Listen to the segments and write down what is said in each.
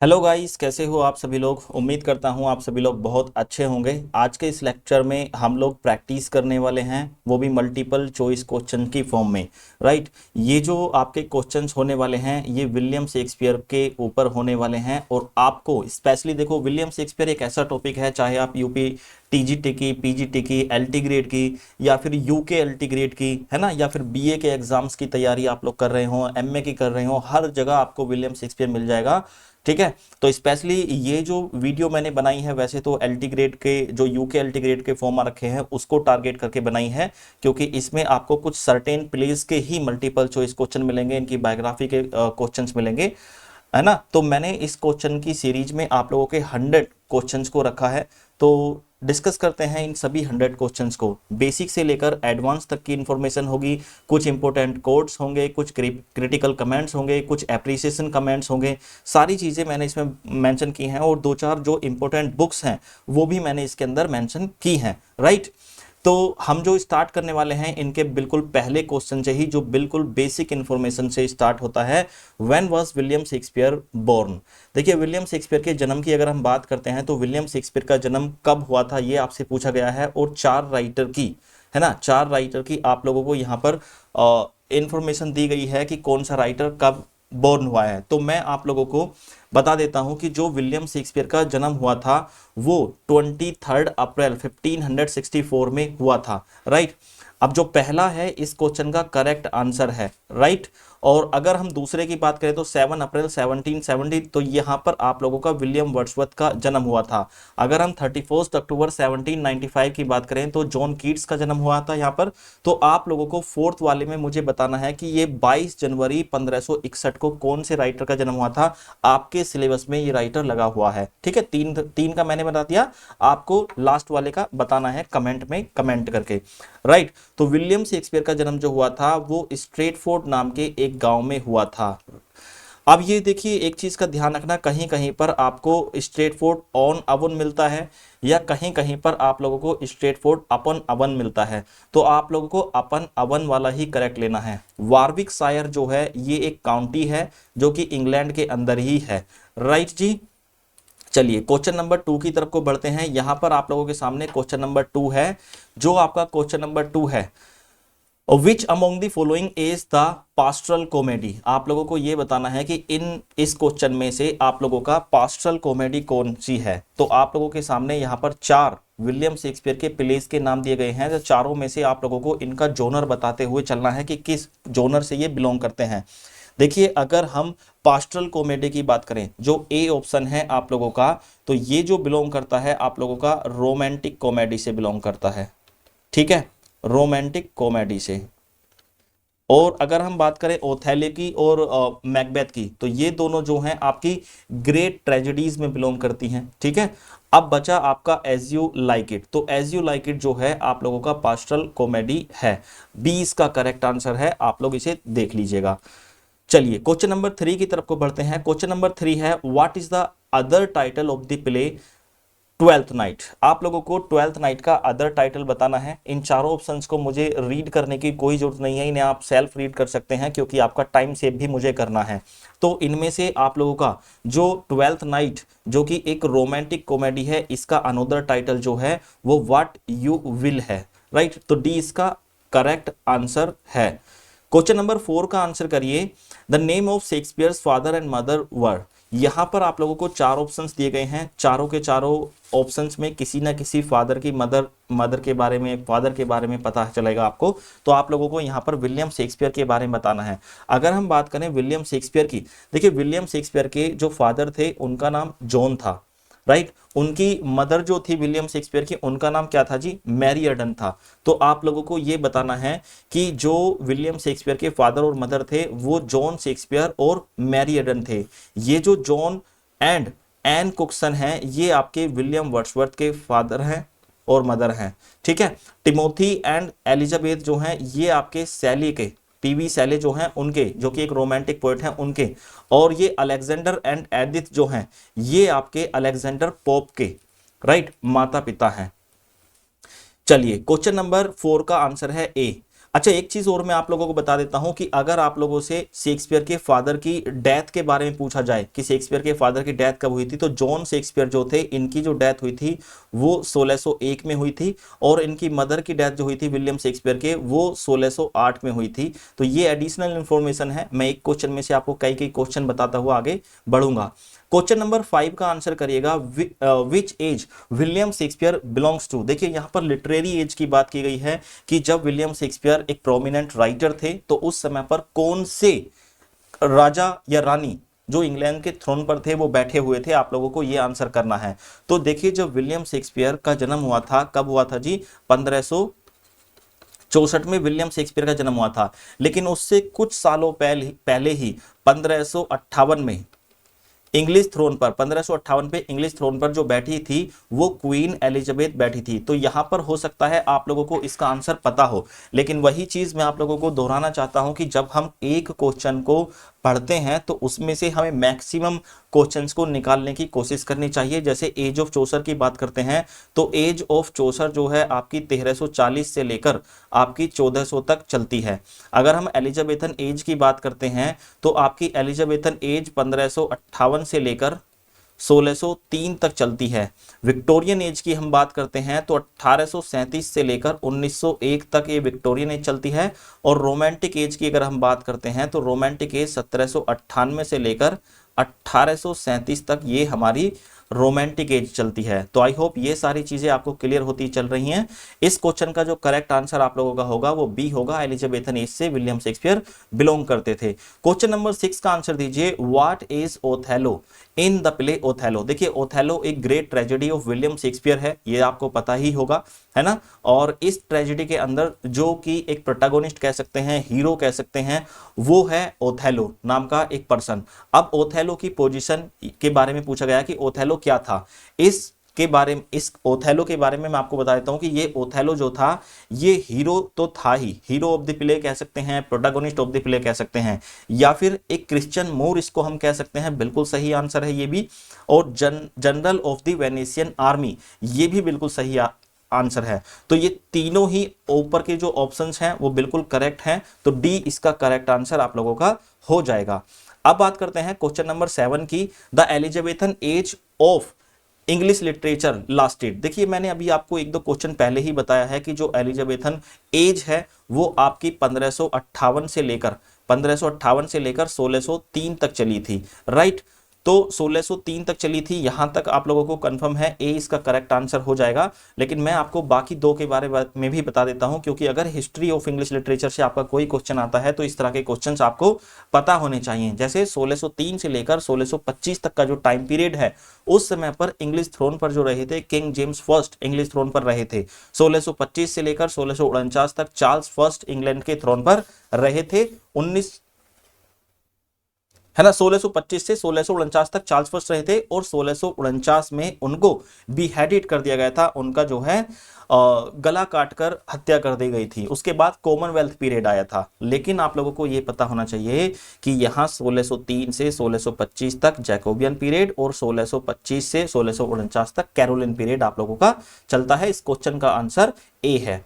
Hello guys, कैसे हो आप सभी लोग। उम्मीद करता हूं आप सभी लोग बहुत अच्छे होंगे। आज के इस लेक्चर में हम लोग प्रैक्टिस करने वाले हैं, वो भी मल्टीपल चॉइस क्वेश्चन की फॉर्म में। राइट, ये जो आपके क्वेश्चंस होने वाले हैं ये विलियम शेक्सपियर के ऊपर होने वाले हैं। और आपको स्पेशली देखो, विलियम शेक्सपियर एक ऐसा टॉपिक है, चाहे आप यूपी टीजीटी की, पीजीटी की, एलटी ग्रेड की, या फिर यूके एलटी ग्रेड की, है ना, या फिर बीए के एग्जाम्स की तैयारी आप लोग कर रहे हो, एमए की कर रहे हो, हर जगह आपको विलियम शेक्सपियर मिल जाएगा। ठीक है। तो स्पेशली ये जो वीडियो मैंने बनाई है, वैसे तो एलटी ग्रेड के जो यूके एलटी ग्रेड के फॉर्म रखे हैं उसको टारगेट करके बनाई है, क्योंकि इसमें आपको कुछ सर्टेन प्लेस के ही मल्टीपल चॉइस क्वेश्चन मिलेंगे, इनकी बायोग्राफी के क्वेश्चंस मिलेंगे, है ना। तो मैंने इस क्वेश्चन की सीरीज में आप लोगों के 100 क्वेश्चंस को रखा है। तो डिस्कस करते हैं इन सभी 100 क्वेश्चंस को, बेसिक से लेकर एडवांस तक की इंफॉर्मेशन होगी। कुछ इंपॉर्टेंट कोड्स होंगे, कुछ क्रिटिकल कमेंट्स होंगे, कुछ एप्रिसिएशन कमेंट्स होंगे। सारी चीज़ें मैंने इसमें मेंशन की हैं, और दो चार जो इंपॉर्टेंट बुक्स हैं वो भी मैंने इसके अंदर मेंशन की हैं। राइट, तो हम जो स्टार्ट करने वाले हैं इनके बिल्कुल पहले क्वेश्चन से ही, जो बिल्कुल बेसिक इंफॉर्मेशन से स्टार्ट होता है। When was William Shakespeare born. देखिए, विलियम शेक्सपियर के जन्म की अगर हम बात करते हैं तो विलियम शेक्सपियर का जन्म कब हुआ था ये आपसे पूछा गया है, और चार राइटर की, है ना, चार राइटर की आप लोगों को यहाँ पर इंफॉर्मेशन दी गई है कि कौन सा राइटर कब बोर्न हुआ है। तो मैं आप लोगों को बता देता हूं कि जो विलियम शेक्सपियर का जन्म हुआ था वो 23 अप्रैल 1564 में हुआ था। राइट, अब जो पहला है इस क्वेश्चन का करेक्ट आंसर है। राइट, और अगर हम दूसरे की बात करें तो 7 अप्रैल 1770, तो यहां पर आप लोगों का विलियम वर्ड्सवर्थ का जन्म हुआ था। अगर हम 31 अक्टूबर 1795 की बात करें तो जॉन कीट्स का जन्म हुआ था यहां पर। तो आप लोगों को फोर्थ वाले में मुझे बताना है कि ये 22 जनवरी 1561 को कौन से राइटर का जन्म हुआ था। आपके सिलेबस में ये राइटर लगा हुआ है। ठीक है, तीन तीन का मैंने बता दिया, आपको लास्ट वाले का बताना है कमेंट में, कमेंट करके। राइट, तो विलियम शेक्सपियर का जन्म जो हुआ था वो स्ट्रेटफोर्ड नाम के एक गांव में हुआ था। अब ये देखिए, एक चीज का ध्यान रखना, कहीं कहीं पर आपको स्ट्रेटफोर्ड ऑन अवन मिलता है, या कहीं कहीं पर आप लोगों को स्ट्रेटफोर्ड अपन अवन मिलता है। तो आप लोगों को अपन अवन वाला ही करेक्ट लेना है। वारविकशायर जो है ये एक काउंटी है जो कि इंग्लैंड के अंदर ही है। राइट जी। चलिए क्वेश्चन नंबर 2 की तरफ को बढ़ते हैं। यहां पर आप लोगों के सामने क्वेश्चन नंबर 2 है। जो आपका क्वेश्चन नंबर 2 है, which among the following is the pastoral comedy. आप लोगों को यह बताना है कि इस क्वेश्चन में से आप लोगों का पास्टरल कॉमेडी कौन सी है। तो आप लोगों के सामने यहां पर चार विलियम शेक्सपियर के प्लेस के नाम दिए गए हैं। तो चारों में से आप लोगों को इनका जोनर बताते हुए चलना है कि किस जोनर से ये बिलोंग करते हैं। देखिए, अगर हम पास्टरल कॉमेडी की बात करें, जो ए ऑप्शन है आप लोगों का, तो ये जो बिलोंग करता है आप लोगों का रोमांटिक कॉमेडी से बिलोंग करता है। ठीक है, रोमांटिक कॉमेडी से। और अगर हम बात करें ओथेलो की और मैकबेथ की, तो ये दोनों जो हैं आपकी ग्रेट ट्रेजेडीज में बिलोंग करती हैं। ठीक है, अब बचा आपका एज यू लाइक इट। तो एज यू लाइक इट जो है आप लोगों का पास्टरल कॉमेडी है। बी इसका करेक्ट आंसर है, आप लोग इसे देख लीजिएगा। चलिए क्वेश्चन नंबर 3 की तरफ को बढ़ते हैं। क्वेश्चन नंबर 3 है, what is the other title of the play twelfth night. आप लोगों को ट्वेल्थ नाइट का अदर टाइटल बताना है। इन चारों ऑप्शंस को मुझे रीड करने की कोई जरूरत नहीं है, इन्हें आप सेल्फ रीड कर सकते हैं, क्योंकि आपका टाइम सेव भी मुझे करना है। तो इनमें से आप लोगों का जो ट्वेल्थ नाइट, जो कि एक रोमांटिक कॉमेडी है, इसका अनदर टाइटल जो है वो व्हाट यू विल है। राइट, तो डी इसका करेक्ट आंसर है। क्वेश्चन नंबर 4 का आंसर करिए। The name of Shakespeare's father and mother were. यहां पर आप लोगों को चार ऑप्शंस दिए गए हैं। चारों के चारों ऑप्शंस में किसी ना किसी फादर की मदर के बारे में, फादर के बारे में पता चलेगा आपको। तो आप लोगों को यहां पर विलियम शेक्सपियर के बारे में बताना है। अगर हम बात करें विलियम शेक्सपियर की, देखिए विलियम शेक्सपियर के जो फादर थे उनका नाम जॉन था। राइट, उनकी मदर जो थी विलियम शेक्सपियर की, उनका नाम क्या था जी, मैरी एडन था। तो आप लोगों को यह बताना है कि जो विलियम शेक्सपियर के फादर और मदर थे वो जॉन शेक्सपियर और मैरी एडन थे। ये जो जॉन एंड एन कुक्सन हैं ये आपके विलियम वर्ड्सवर्थ के फादर हैं और मदर हैं। ठीक है, टिमोथी एंड एलिजाबेथ जो हैं ये आपके सैली के, पीवी सैले जो हैं उनके, जो कि एक रोमांटिक पोएट हैं उनके। और ये अलेक्जेंडर एंड एडिथ जो हैं ये आपके अलेक्जेंडर पोप के, राइट, माता पिता हैं। चलिए क्वेश्चन नंबर 4 का आंसर है ए। अच्छा, एक चीज और मैं आप लोगों को बता देता हूं कि अगर आप लोगों से शेक्सपियर के फादर की डेथ के बारे में पूछा जाए कि शेक्सपियर के फादर की डेथ कब हुई थी, तो जॉन शेक्सपियर जो थे इनकी जो डेथ हुई थी वो 1601 में हुई थी, और इनकी मदर की डेथ जो हुई थी विलियम शेक्सपियर के, वो 1608 में हुई थी। तो ये एडिशनल इंफॉर्मेशन है, मैं एक क्वेश्चन में से आपको कई कई क्वेश्चन बताता हुआ आगे बढ़ूंगा। क्वेश्चन नंबर 5 का आंसर करिएगा, which age William Shakespeare belongs to. देखिए यहां पर लिटरेरी एज की बात की गई है कि जब विलियम शेक्सपियर एक प्रोमिनेंट राइटर थे तो उस समय पर कौन से राजा या रानी जो इंग्लैंड के थ्रोन पर थे वो बैठे हुए थे, आप लोगों को ये आंसर करना है। तो देखिए जब विलियम शेक्सपियर का जन्म हुआ था, कब हुआ था जी, 1564 में विलियम शेक्सपियर का जन्म हुआ था, लेकिन उससे कुछ सालों पहले ही 1558 में इंग्लिश थ्रोन पर, 1558 पे इंग्लिश थ्रोन पर जो बैठी थी वो क्वीन एलिजाबेथ बैठी थी। तो यहां पर हो सकता है आप लोगों को इसका आंसर पता हो, लेकिन वही चीज मैं आप लोगों को दोहराना चाहता हूं कि जब हम एक क्वेश्चन को पढ़ते हैं तो उसमें से हमें मैक्सिमम क्वेश्चंस को निकालने की कोशिश करनी चाहिए। जैसे एज ऑफ चौसर की बात करते हैं तो एज ऑफ चौसर जो है आपकी 1340 से लेकर आपकी 1400 तक चलती है। अगर हम एलिजाबेथन एज की बात करते हैं तो आपकी एलिजाबेथन एज 1558 से लेकर 1603 तक चलती है। विक्टोरियन एज की हम बात करते हैं तो 1837 से लेकर 1901 तक ये विक्टोरियन एज चलती है। और रोमांटिक एज की अगर हम बात करते हैं तो रोमांटिक एज 1798 से लेकर 1837 तक ये हमारी रोमांटिक एज चलती है। तो आई होप ये सारी चीजें आपको क्लियर होती चल रही हैं। इस क्वेश्चन का जो करेक्ट आंसर आप लोगों का होगा वो बी होगा, एलिजाबेथन एज से विलियम शेक्सपियर बिलोंग करते थे। क्वेश्चन नंबर 6 का आंसर दीजिए, what is Othello in the play Othello. देखिए ओथेलो एक great tragedy of William Shakespeare है, ये आपको पता ही होगा, है ना। और इस ट्रेजेडी के अंदर जो कि एक प्रोटैगोनिस्ट कह सकते हैं, हीरो कह सकते हैं, वो है ओथेलो नाम का एक पर्सन। अब ओथेलो की पोजीशन के बारे में पूछा गया कि ओथेलो क्या था। इस ओथेलो के बारे में मैं आपको बता देता हूं कि ये ओथेलो जो था ये हीरो तो था ही, हीरो ऑफ द प्ले कह सकते हैं, प्रोटैगोनिस्ट ऑफ द प्ले कह सकते हैं, या फिर एक क्रिश्चियन मोर इसको हम कह सकते हैं, बिल्कुल सही आंसर है ये भी। और general of the Venetian army, ये भी बिल्कुल सही आंसर है। तो ये तीनों ही ऊपर के जो ऑप्शंस हैं वो बिल्कुल करेक्ट हैं, तो डी इसका करेक्ट आंसर आप लोगों का हो जाएगा। अब बात करते हैं क्वेश्चन नंबर 7 की, the Elizabethan age of English literature lasted. देखिए मैंने अभी आपको एक दो क्वेश्चन पहले ही बताया है कि जो एलिजाबेथन एज है वो आपकी 1558 से लेकर 1603 तक चली थी, राइट। तो 1603 तक चली थी, यहां तक आप लोगों को कंफर्म है, ए इसका करेक्ट आंसर हो जाएगा। लेकिन मैं आपको बाकी दो के बारे में भी बता देता हूं, क्योंकि अगर हिस्ट्री ऑफ इंग्लिश लिटरेचर से आपका कोई क्वेश्चन आता है तो इस तरह के क्वेश्चंस आपको पता होने चाहिए। जैसे 1603 से लेकर 1625 तक का जो टाइम पीरियड है, उस समय पर इंग्लिश थ्रोन पर जो रहे थे king James first English throne पर रहे थे। 1625 से लेकर 1649 तक चार्ल्स फर्स्ट इंग्लैंड के थ्रोन पर रहे थे। 1625 से 1649 तक चार्ल्स फर्स्ट रहे थे, और 1649 में उनको बीहेडेड कर दिया गया था, उनका जो है गला काटकर हत्या कर दी गई थी। उसके बाद कॉमनवेल्थ पीरियड आया था। लेकिन आप लोगों को यह पता होना चाहिए कि यहां 1603 से 1625 तक जैकोबियन पीरियड और 1625 से 1649 तक कैरोलिन पीरियड आप लोगों का चलता है। इस क्वेश्चन का आंसर ए है।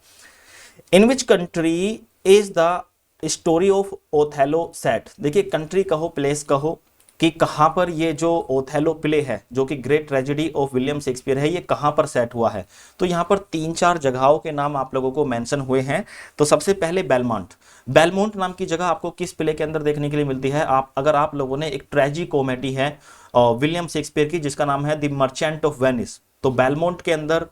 In which country is the story of Othello set. देखिए कंट्री कहो, प्लेस कहो, कि कहां पर ये जो ओथेलो प्ले है जो कि great tragedy of William Shakespeare है, ये कहां पर सेट हुआ है। तो यहां पर 3-4 जगहों के नाम आप लोगों को मेंशन हुए हैं। तो सबसे पहले बेलमोंट नाम की जगह आपको किस प्ले के अंदर देखने के लिए मिलती है। अगर आप लोगों ने एक ट्रेजी कॉमेडी है विलियम शेक्सपियर की जिसका नाम है द मर्चेंट ऑफ वेनिस, तो बेलमोंट के अंदर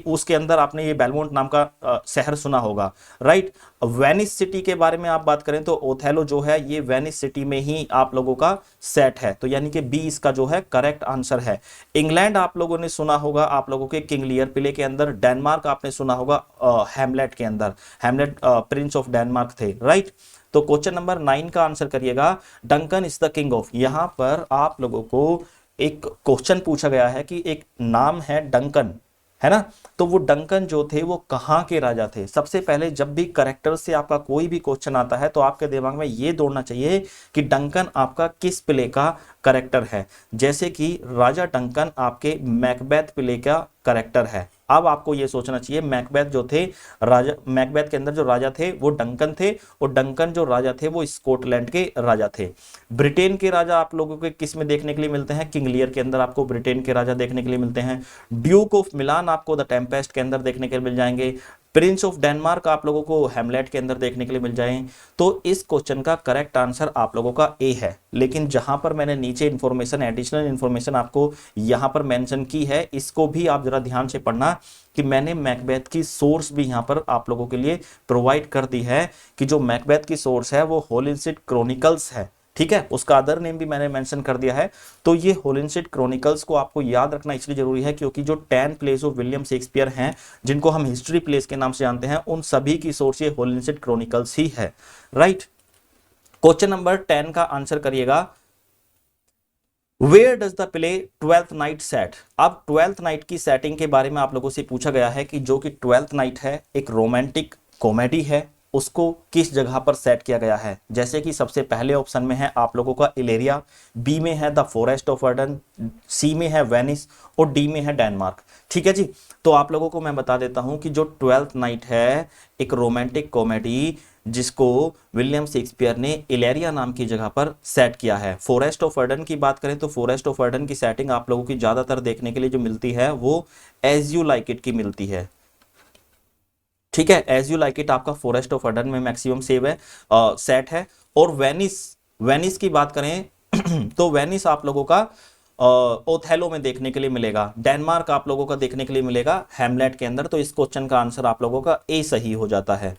उसके अंदर आपने ये बेलमोंट नाम का शहर सुना होगा, राइट। वेनिस सिटी के बारे में आप बात करें तो ओथेलो जो है ये वेनिस सिटी में ही आप लोगों का सेट है, तो यानी कि बी इसका जो है करेक्ट आंसर है। इंग्लैंड आप लोगों ने सुना होगा आप लोगों के किंग लियर प्ले के अंदर। डेनमार्क आपने सुना होगा हैमलेट के अंदर, हैमलेट प्रिंस ऑफ डेनमार्क थे, राइट। तो क्वेश्चन नंबर 9 का आंसर करिएगा, Duncan is the king of. यहां पर आप लोगों को एक क्वेश्चन पूछा गया है कि एक नाम है डंकन, है ना, तो वो डंकन जो थे वो कहां के राजा थे। सबसे पहले जब भी करेक्टर से आपका कोई भी क्वेश्चन आता है तो आपके दिमाग में ये दौड़ना चाहिए कि डंकन आपका किस प्ले का करेक्टर है। जैसे कि राजा डंकन आपके मैकबेथ प्ले का करेक्टर है, अब आपको ये सोचना चाहिए, मैकबेथ जो थे राजा, मैकबेथ के अंदर जो राजा थे वो डंकन थे, और डंकन जो राजा थे वो स्कॉटलैंड के राजा थे। ब्रिटेन के राजा आप लोगों को किस में देखने के लिए मिलते हैं, किंग लियर के अंदर आपको ब्रिटेन के राजा देखने के लिए मिलते हैं। ड्यूक ऑफ मिलान आपको द टेम्पेस्ट के अंदर देखने के लिए मिल जाएंगे। प्रिंस ऑफ डेनमार्क आप लोगों को हैमलेट के अंदर देखने के लिए मिल जाए। तो इस क्वेश्चन का करेक्ट आंसर आप लोगों का ए है। लेकिन जहां पर मैंने नीचे इंफॉर्मेशन, एडिशनल इंफॉर्मेशन आपको यहां पर मेंशन की है, इसको भी आप जरा ध्यान से पढ़ना कि मैंने मैकबेथ की सोर्स भी यहां पर आप लोगों के लिए प्रोवाइड कर दी है, कि जो मैकबेथ की सोर्स है वो होलिन्सिड क्रॉनिकल्स है। ठीक है, उसका अदर नेम भी मैंने मेंशन कर दिया है। तो ये होलिन्सिड क्रॉनिकल्स को आपको याद रखना इसलिए जरूरी है क्योंकि जो 10 प्लेस ऑफ विलियम शेक्सपियर हैं, जिनको हम हिस्ट्री प्लेस के नाम से जानते हैं, उन सभी की सोर्स ये होलिन्सिड क्रॉनिकल्स ही है। राइट, क्वेश्चन नंबर 10 का आंसर करिएगा, where does the play twelfth night set. अब ट्वेल्थ नाइट की सेटिंग के बारे में आप लोगों से पूछा गया है कि जो कि ट्वेल्थ नाइट है एक रोमांटिक कॉमेडी है, उसको किस जगह पर सेट किया गया है। जैसे कि सबसे पहले ऑप्शन में है आप लोगों का इलेरिया, बी में है द फॉरेस्ट ऑफ अर्डन, सी में है वेनिस, और डी में है डेनमार्क। ठीक है जी, तो आप लोगों को मैं बता देता हूं कि जो ट्वेल्थ नाइट है एक रोमांटिक कॉमेडी जिसको विलियम शेक्सपियर ने इलेरिया नाम की जगह पर सेट किया है। फॉरेस्ट ऑफ अर्डन की बात करें तो फॉरेस्ट ऑफ अर्डन की सेटिंग आप लोगों की ज्यादातर देखने के लिए जो मिलती है वो एज यू लाइक इट की मिलती है। ठीक है, एज यू लाइक इट आपका फॉरेस्ट ऑफ अर्डन में मैक्सिमम सेव है, सेट है। और वेनिस, वेनिस की बात करें तो वेनिस आप लोगों का ओथेलो में देखने के लिए मिलेगा। डेनमार्क आप लोगों का देखने के लिए मिलेगा हैमलेट के अंदर। तो इस क्वेश्चन का आंसर आप लोगों का ए सही हो जाता है।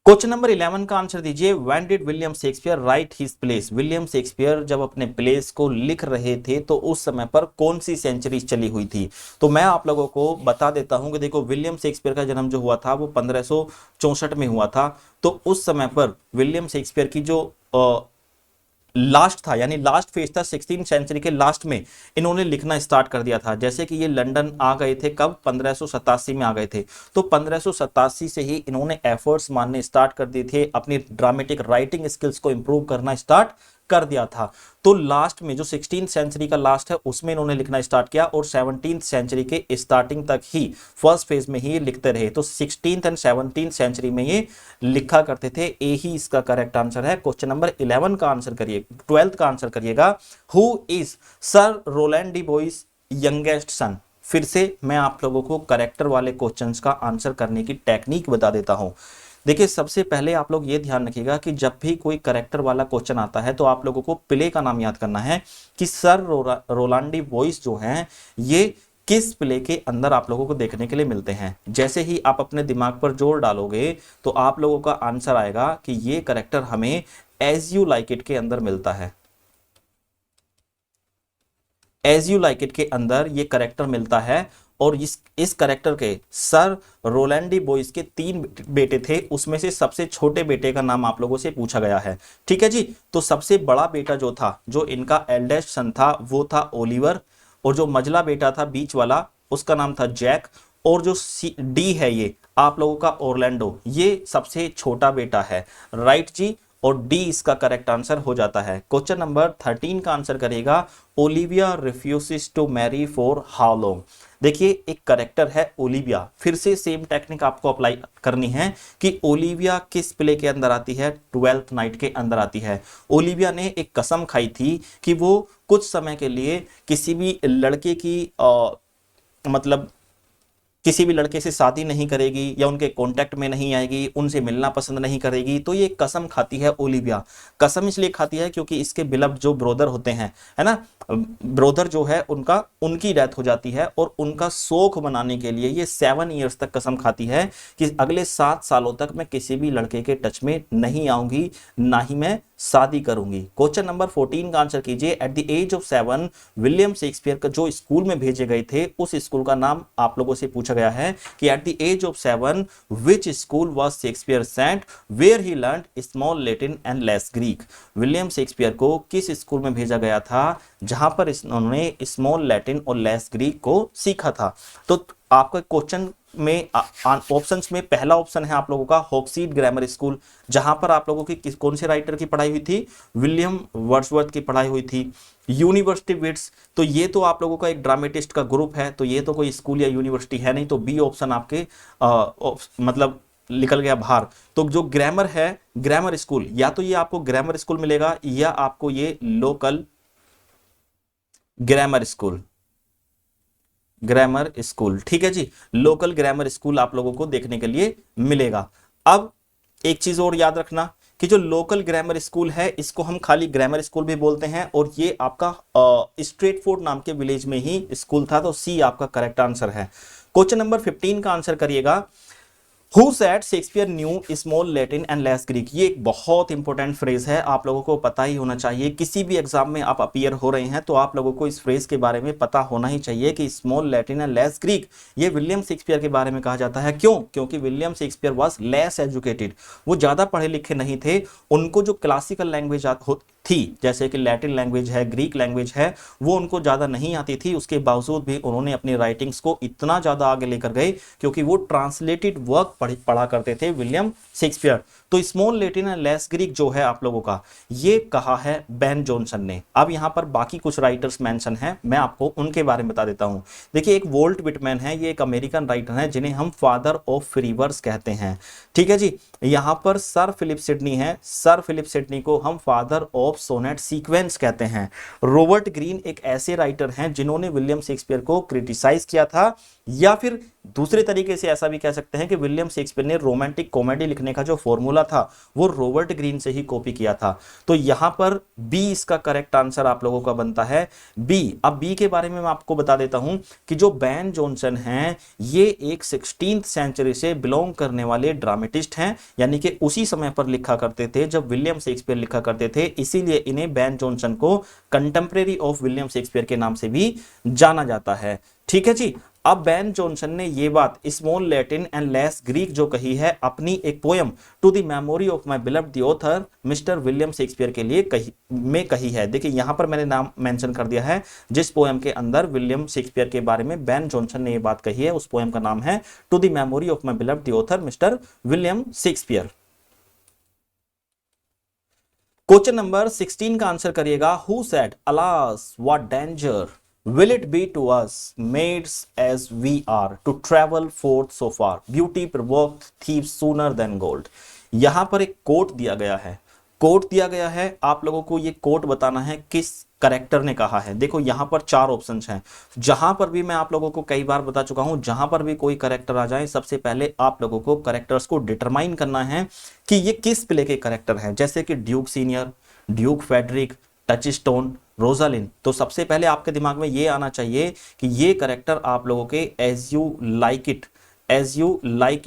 क्वेश्चन नंबर 11 का आंसर दीजिए, when did William Shakespeare right his place. William Shakespeare जब अपने प्लेस को लिख रहे थे तो उस समय पर कौन सी सेंचुरी चली हुई थी। तो मैं आप लोगों को बता देता हूं कि देखो, विलियम शेक्सपियर का जन्म जो हुआ था वो 1564 में हुआ था। तो उस समय पर विलियम शेक्सपियर की जो लास्ट था, यानी लास्ट फेज था, 16th सेंचुरी के लास्ट में इन्होंने लिखना स्टार्ट कर दिया था। जैसे कि ये लंदन आ गए थे कब, 1587 में आ गए थे। तो 1587 से ही इन्होंने एफर्ट्स मारने स्टार्ट कर दिए थे, अपनी ड्रामेटिक राइटिंग स्किल्स को इंप्रूव करना स्टार्ट कर दिया था। तो लास्ट में जो 16th सेंचुरी का लास्ट है उसमें इन्होंने लिखना स्टार्ट किया, और 17th सेंचुरी के स्टार्टिंग तक ही फर्स्ट फेज में ही लिखते रहे। तो 16th एंड 17th सेंचुरी में ये लिखा करते थे। ए ही इसका करेक्ट आंसर है। क्वेश्चन नंबर 11 का आंसर करिए, 12th का आंसर करिएगा, who is sir Rowland de Bois youngest son. फिर से मैं आप लोगों को करेक्टर वाले क्वेश्चंस का आंसर करने की टेक्निक बता देता हूं। देखिए, सबसे पहले आप लोग ये ध्यान रखिएगा कि जब भी कोई करेक्टर वाला क्वेश्चन आता है तो आप लोगों को प्ले का नाम याद करना है कि सर रोलैंड डी बोइस जो हैं ये किस प्ले के अंदर आप लोगों को देखने के लिए मिलते हैं। जैसे ही आप अपने दिमाग पर जोर डालोगे तो आप लोगों का आंसर आएगा कि ये करेक्टर हमें एज यू लाइक इट के अंदर मिलता है। एज यू लाइक इट के अंदर ये करेक्टर मिलता है, और इस करेक्टर के सर रोलैंड डी बोइस के 3 बेटे थे, उसमें से सबसे छोटे बेटे का नाम आप लोगों से पूछा गया है। ठीक है जी, तो सबसे बड़ा बेटा जो था, जो इनका एल्डेस्ट सन था, वो था ओलिवर, और जो मझला बेटा था बीच वाला उसका नाम था जैक, और जो डी है ये आप लोगों का ओरलैंडो, ये सबसे छोटा बेटा है। राइट जी, और डी इसका करेक्ट आंसर हो जाता है। क्वेश्चन नंबर 13 का आंसर करेगा, Olivia refuses to marry for how long. देखिए, एक करेक्टर है ओलिविया, फिर से सेम टेक्निक आपको अप्लाई करनी है कि ओलिविया किस प्ले के अंदर आती है, ट्वेल्थ नाइट के अंदर आती है। ओलिविया ने एक कसम खाई थी कि वो कुछ समय के लिए किसी भी लड़के की मतलब किसी भी लड़के से शादी नहीं करेगी, या उनके कांटेक्ट में नहीं आएगी, उनसे मिलना पसंद नहीं करेगी। तो ये कसम खाती है ओलिविया। कसम इसलिए खाती है क्योंकि इसके बिलव्ड जो ब्रोदर होते हैं, है ना, ब्रोदर जो है उनकी डेथ हो जाती है, और उनका शोक मनाने के लिए ये 7 ईयर्स तक कसम खाती है कि अगले 7 सालों तक मैं किसी भी लड़के के टच में नहीं आऊंगी, ना ही मैं शादी करूंगी। क्वेश्चन नंबर 14 का आंसर कीजिए, at the age of 7 William Shakespeare का जो स्कूल में भेजे गए थे उस स्कूल का नाम आप लोगों से पूछा गया है कि at the age of 7 which school was Shakespeare sent where he learned small Latin and less Greek. William Shakespeare को किस स्कूल में भेजा गया था जहां पर इन्होंने स्मॉल लैटिन और लेस ग्रीक को सीखा था। तो आपका क्वेश्चन में ऑप्शंस में पहला ऑप्शन है आप लोगों का हॉक्सीड ग्रामर स्कूल, जहां पर आप लोगों की कौन से राइटर की पढ़ाई हुई थी, विलियम वर्ड्सवर्थ की पढ़ाई हुई थी। यूनिवर्सिटी विट्स, तो ये तो आप लोगों का एक ड्रामेटिस्ट का ग्रुप है, तो ये तो कोई स्कूल या यूनिवर्सिटी है नहीं, तो बी ऑप्शन आपके मतलब निकल गया बाहर। तो जो ग्रामर है, ग्रामर स्कूल, या तो ये आपको ग्रामर स्कूल मिलेगा या आपको ये local grammar school, grammar school, ठीक है जी, लोकल ग्रामर स्कूल आप लोगों को देखने के लिए मिलेगा। अब एक चीज और याद रखना कि जो लोकल ग्रामर स्कूल है इसको हम खाली ग्रामर स्कूल भी बोलते हैं, और ये आपका स्ट्रेटफोर्ड नाम के विलेज में ही स्कूल था, तो सी आपका करेक्ट आंसर है। क्वेश्चन नंबर 15 का आंसर करिएगा, Who said Shakespeare knew small Latin and less Greek? ये एक बहुत इंपॉर्टेंट फ्रेज है, आप लोगों को पता ही होना चाहिए। किसी भी एग्जाम में आप अपीयर हो रहे हैं तो आप लोगों को इस फ्रेज के बारे में पता होना ही चाहिए कि small Latin and less Greek, ये विलियम शेक्सपियर के बारे में कहा जाता है। क्यों? क्योंकि William Shakespeare was less educated, वो ज्यादा पढ़े लिखे नहीं थे। उनको जो क्लासिकल लैंग्वेज थी, जैसे कि लैटिन लैंग्वेज है, ग्रीक लैंग्वेज है, वो उनको ज्यादा नहीं आती थी। उसके बावजूद भी उन्होंने अपनी राइटिंग्स को इतना ज्यादा आगे लेकर गए क्योंकि वो ट्रांसलेटेड वर्क पढ़ा करते थे विलियम शेक्सपियर। तो small Latin and less Greek जो है आप लोगों का, ये कहा है बेन जॉनसन ने। अब यहां पर बाकी कुछ राइटर्स मेंशन हैं, मैं आपको उनके बारे में बता देता हूं। देखिए, एक वोल्ट विटमैन है, ये एक अमेरिकन राइटर है जिन्हें हम फादर ऑफ फ्री वर्स कहते हैं, ठीक है जी। यहां पर सर फिलिप सिडनी है, सर फिलिप सिडनी को हम फादर ऑफ सोनेट सीक्वेंस कहते हैं। रॉबर्ट ग्रीन एक ऐसे राइटर हैं जिन्होंने विलियम शेक्सपियर को क्रिटिसाइज किया था, या फिर दूसरे तरीके से ऐसा भी कह सकते हैं कि विलियम शेक्सपियर ने रोमांटिक कॉमेडी लिखने का जो फॉर्मूला था वो रॉबर्ट ग्रीन से ही कॉपी किया था। तो यहां पर बी इसका करेक्ट आंसर आप लोगों का बनता है, बी। अब बी के बारे में मैं आपको बता देता हूं कि जो बेन जॉनसन हैं ये एक 16th सेंचुरी से बिलोंग करने वाले ड्रामेटिस्ट हैं, यानी कि उसी समय पर लिखा करते थे जब विलियम शेक्सपियर लिखा करते थे, इसीलिए इन्हें बेन जॉनसन को कंटेम्परेरी ऑफ विलियम शेक्सपियर के नाम से भी जाना जाता है, ठीक है जी। अब बेन जॉनसन ने ये बात small Latin and less Greek जो कही है अपनी एक poem to the memory of my beloved the author mister William Shakespeare के लिए कही है। देखिए यहां पर मैंने नाम मेंशन कर दिया है जिस पोयम के अंदर विलियम शेक्सपियर के बारे में बेन जॉनसन ने ये बात कही है, उस पोयम का नाम है to the memory of my beloved the author mister William Shakespeare. Question number 16 का आंसर करिएगा, who said alas what danger will it be to us maids as we are to travel forth so far, beauty provoked thieves sooner than gold। यहां पर एक coat दिया गया है, coat दिया गया है, आप लोगों को ये कोट बताना है किस करेक्टर ने कहा है। देखो यहां पर 4 ऑप्शंस हैं, जहां पर भी मैं आप लोगों को कई बार बता चुका हूं, जहां पर भी कोई करेक्टर आ जाए सबसे पहले आप लोगों को करेक्टर्स को डिटरमाइन करना है कि ये किस प्ले के करेक्टर हैं, जैसे कि Duke Senior, Duke Frederick, Touchstone, Rosalind. तो सबसे पहले आपके दिमाग में ये आना चाहिए कि ये करेक्टर आप लोगों के एज यू लाइक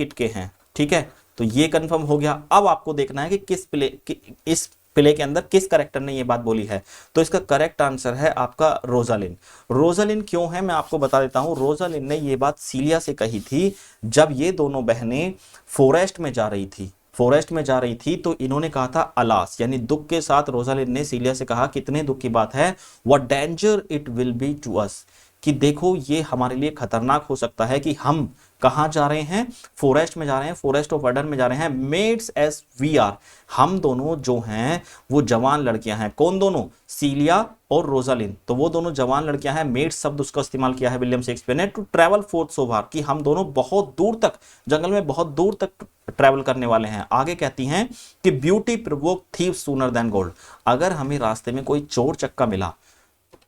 इट के हैं, ठीक है। तो ये कंफर्म हो गया। अब आपको देखना है कि इस प्ले के अंदर किस करेक्टर ने ये बात बोली है। तो इसका करेक्ट आंसर है आपका रोजालिन। रोजालिन क्यों है मैं आपको बता देता हूं। रोजालिन ने ये बात सीलिया से कही थी जब ये दोनों बहनें फॉरेस्ट में जा रही थी, तो इन्होंने कहा था अलास, यानी दुख के साथ रोजालिन ने सीलिया से कहा कितने दुख की बात है, what danger it will be to us, कि देखो ये हमारे लिए खतरनाक हो सकता है कि हम कहां जा रहे हैं, फॉरेस्ट में जा रहे हैं, फॉरेस्ट ऑफ एडन में जा रहे हैं, मेड्स एज वी आर, हम दोनों जो हैं वो जवान लड़कियां हैं। कौन दोनों? सीलिया और रोजालिन। तो वो दोनों जवान लड़कियां हैं। मेड्स शब्द उसका इस्तेमाल किया है विलियम शेक्सपियर ने टू ट्रैवल फोर्थ सो फार, कि हम दोनों बहुत दूर तक जंगल में बहुत दूर तक ट्रैवल करने वाले हैं। आगे कहती हैं कि beauty provoke thieves sooner than gold, अगर हमें रास्ते में कोई चोर चक्का मिला,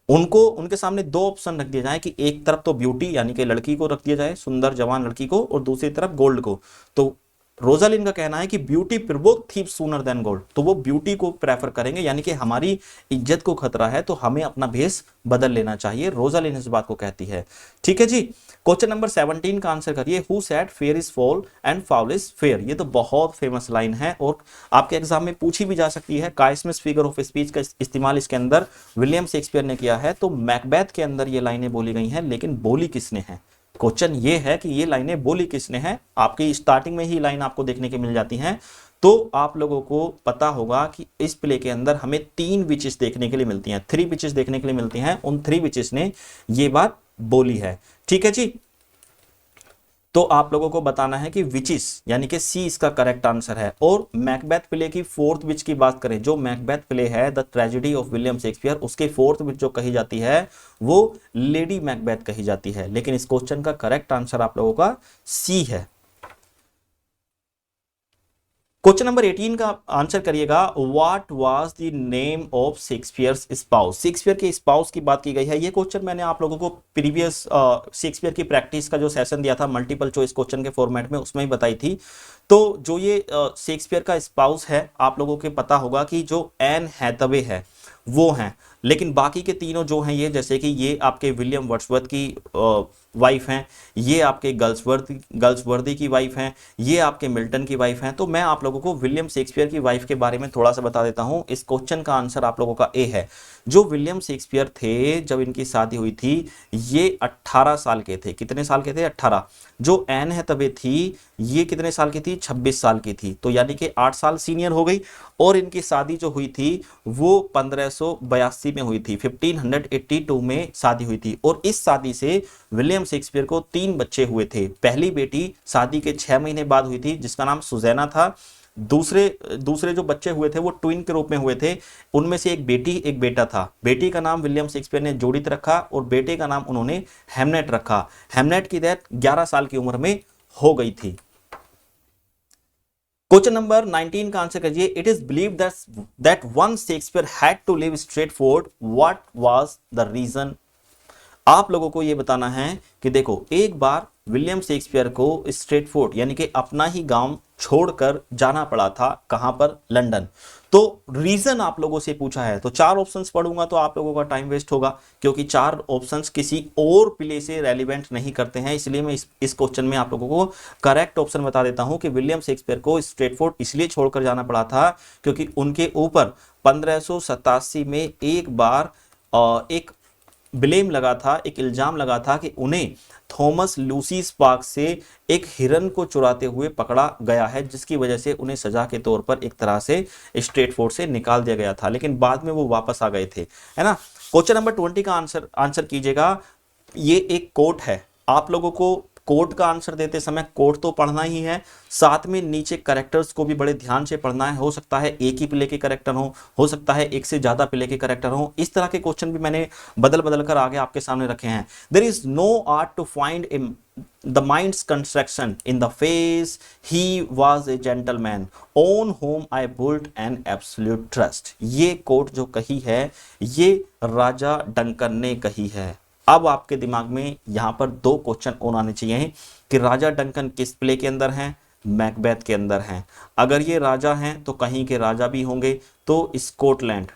उनके सामने 2 ऑप्शन रख दिए जाए कि एक तरफ तो ब्यूटी यानी कि लड़की को रख दिया जाए, सुंदर जवान लड़की को, और दूसरी तरफ गोल्ड को। तो रोजालिन का कहना है कि beauty provoke thieves sooner than gold, तो वो ब्यूटी को प्रेफर करेंगे, यानी कि हमारी इज्जत को खतरा है तो हमें अपना भेष बदल लेना चाहिए। रोजालिन इस बात को कहती है, ठीक है जी। क्वेश्चन नंबर 17 का आंसर करिए, who said fair is fall and foul is fair. ये तो बहुत फेमस लाइन है और आपके एग्जाम में पूछी भी जा सकती है। काय स्मिथ फिगर ऑफ स्पीच का इस्तेमाल इसके अंदर विलियम शेक्सपियर ने किया है। तो मैकबेथ के अंदर ये लाइनें बोली गई हैं, लेकिन बोली किसने है? क्वेश्चन ये है कि ये लाइनें बोली किसने हैं। आपकी स्टार्टिंग में ही लाइन आपको देखने के मिल जाती हैं। तो आप लोगों को पता होगा कि इस प्ले के अंदर हमें 3 विचेस देखने के लिए मिलती हैं, 3 विचेस देखने के लिए मिलती हैं। उन 3 विचेस ने ये बात बोली है। ठीक है जी, तो आप लोगों को बताना है कि विचिस यानी कि सी इसका करेक्ट आंसर है। और मैकबेथ प्ले की फोर्थ विच की बात करें, जो मैकबेथ प्ले है the tragedy of William Shakespeare, उसके फोर्थ विच जो कही जाती है वो लेडी मैकबेथ कही जाती है। लेकिन इस क्वेश्चन का करेक्ट आंसर आप लोगों का सी है। क्वेश्चन नंबर 18 का आंसर करिएगा, what was the name of Shakespeare's spouse. Shakespeare के स्पाउस की बात की गई है। ये क्वेश्चन मैंने आप लोगों को प्रीवियस शेक्सपियर की प्रैक्टिस का जो सेशन दिया था मल्टीपल चॉइस क्वेश्चन के फॉर्मेट में, उसमें ही बताई थी। तो जो ये शेक्सपियर का स्पाउस है, आप लोगों को पता होगा कि जो एन हैथवे है वो हैं, लेकिन बाकी के तीनों जो हैं ये, जैसे कि ये आपके विलियम वर्ड्सवर्थ की वाइफ हैं, ये आपके गर्ल्सवर्दी की वाइफ हैं, ये आपके मिल्टन की वाइफ हैं। तो मैं आप लोगों को विलियम शेक्सपियर की वाइफ के बारे में थोड़ा सा बता देता हूं। इस क्वेश्चन का आंसर आप लोगों का ए है। जो विलियम शेक्सपियर थे, जब इनकी शादी हुई थी ये 18 साल के थे। कितने साल के थे? 18। जो एन हैथवे थी ये कितने साल की थी? 26 साल की थी। तो यानी कि 8 साल सीनियर हो गई। और इनकी शादी जो हुई थी वो 1582 में हुई थी, 1582 में शादी हुई थी। और इस शादी से विलियम शेक्सपियर को 3 बच्चे हुए थे। पहली बेटी शादी के 6 महीने बाद हुई थी, जिसका नाम सुजैना था। दूसरे जो बच्चे हुए थे वो ट्विन के रूप में हुए थे। उनमें से एक बेटी एक बेटा था। बेटी का नाम विलियम शेक्सपियर ने जोडिथ रखा और बेटे का नाम उन्होंने हेमनेट रखा। हेमनेट की डेथ 11 साल की उम्र में हो गई थी। क्वेश्चन नंबर 19 का आंसर कीजिए, it is believed that one Shakespeare had to live straight forward, what was the reason. आप लोगों को यह बताना है कि देखो, एक बार विलियम शेक्सपियर को स्ट्रेटफोर्ड यानी कि अपना ही गांव छोड़कर जाना पड़ा था। कहां पर? लंदन। तो रीजन आप लोगों से पूछा है, तो 4 ऑप्शंस पढ़ूंगा तो आप लोगों का टाइम वेस्ट होगा, क्योंकि 4 ऑप्शंस किसी और प्ले से रेलिवेंट नहीं करते हैं। इसलिए मैं इस क्वेश्चन में आप लोगों को करेक्ट ऑप्शन बता देता हूं कि विलियम शेक्सपियर को स्ट्रेटफोर्ड इसलिए छोड़कर जाना पड़ा था क्योंकि उनके ऊपर 1587 में एक बार एक ब्लेम लगा था, एक इल्जाम लगा था कि उन्हें थॉमस लूसी स्पार्क्स से एक हिरन को चुराते हुए पकड़ा गया है, जिसकी वजह से उन्हें सजा के तौर पर एक तरह से स्ट्रेटफोर्ड से निकाल दिया गया था। लेकिन बाद में वो वापस आ गए थे, है ना। क्वेश्चन नंबर 20 का आंसर कीजिएगा। ये एक कोट है। आप लोगों को कोट का आंसर देते समय कोट तो पढ़ना ही है, साथ में नीचे करेक्टर्स को भी बड़े ध्यान से पढ़ना है। हो सकता है एक ही प्ले के करेक्टर हो सकता है एक से ज्यादा प्ले के करेक्टर हो। इस तरह के क्वेश्चन भी मैंने बदल बदल कर आगे आपके सामने रखे हैं। There is no art to find the mind's construction in the face, he was a gentleman on whom I built an absolute trust. ये कोट जो कही है ये राजा डंकन ने कही है। अब आपके दिमाग में यहां पर 2 क्वेश्चन और आने चाहिए कि राजा डंकन किस प्ले के अंदर हैं? मैकबेथ के अंदर हैं। अगर ये राजा हैं तो कहीं के राजा भी होंगे, तो स्कॉटलैंड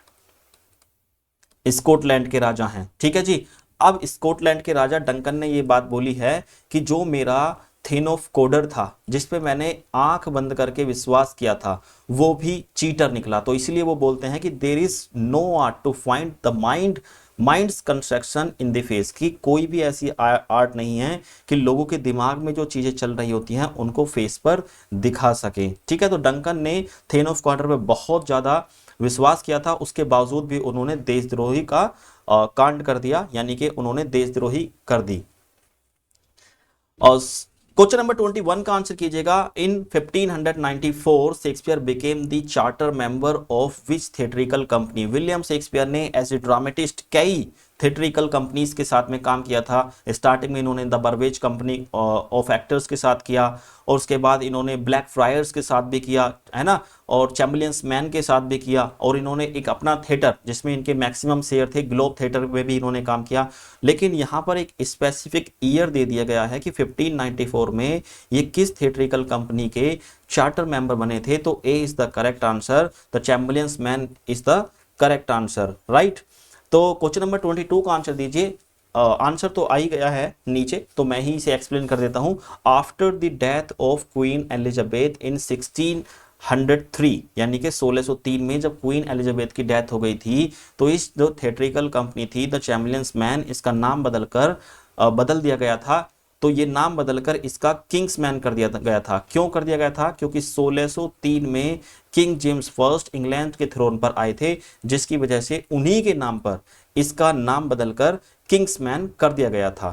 के राजा हैं। ठीक है जी। अब स्कॉटलैंड के राजा डंकन ने ये बात बोली है कि जो मेरा थिन ऑफ कोडर था, जिसपे मैंने आंख बंद करके विश्वास किया था, वो भी चीटर निकला। तो इसलिए वो बोलते हैं कि there is no art to find the mind's construction in the face, कि कोई भी ऐसी आर्ट नहीं है कि लोगों के दिमाग में जो चीजें चल रही होती हैं उनको फेस पर दिखा सके। ठीक है। तो डंकन ने थेन ऑफ क्वार्टर पे बहुत ज्यादा विश्वास किया था, उसके बावजूद भी उन्होंने देशद्रोही का कांड कर दिया, यानी कि उन्होंने देशद्रोही कर दी। और क्वेश्चन नंबर 21 का आंसर कीजिएगा। इन 1594 Shakespeare became the charter member of which theatrical company. William Shakespeare ने एज ए ड्रामेटिस्ट कई थिएट्रिकल कंपनीज के साथ में काम किया था। स्टार्टिंग में इन्होंने द बर्वेज कंपनी ऑफ एक्टर्स के साथ किया, और उसके बाद इन्होंने ब्लैक फ्रायर्स के साथ भी किया, है ना, और चैम्बलियंस मैन के साथ भी किया, और इन्होंने एक अपना थिएटर जिसमें इनके मैक्सिमम शेयर थे, ग्लोब थिएटर में भी इन्होंने काम किया। लेकिन यहाँ पर एक स्पेसिफिक ईयर दे दिया गया है कि 1594 में ये किस थिएट्रिकल कंपनी के चार्टर मेंबर बने थे। तो A is the correct answer, the Chamberlain's man is the correct answer, right. तो क्वेश्चन नंबर 22 का आंसर दीजिए। आंसर तो आ ही गया है नीचे, तो मैं ही इसे एक्सप्लेन कर देता हूं। After the death of queen Elizabeth in 1603, यानी कि 1603 में जब क्वीन एलिजाबेथ की डेथ हो गई थी, तो इस जो थिएट्रिकल कंपनी थी द चैम्बलियंस मैन, इसका नाम बदल दिया गया था तो ये नाम बदलकर इसका किंग्समैन कर दिया गया था। क्यों कर दिया गया था? क्योंकि 1603 में किंग जेम्स फर्स्ट इंग्लैंड के थ्रोन पर आए थे, जिसकी वजह से उन्हीं के नाम पर इसका नाम बदलकर किंग्समैन कर दिया गया था।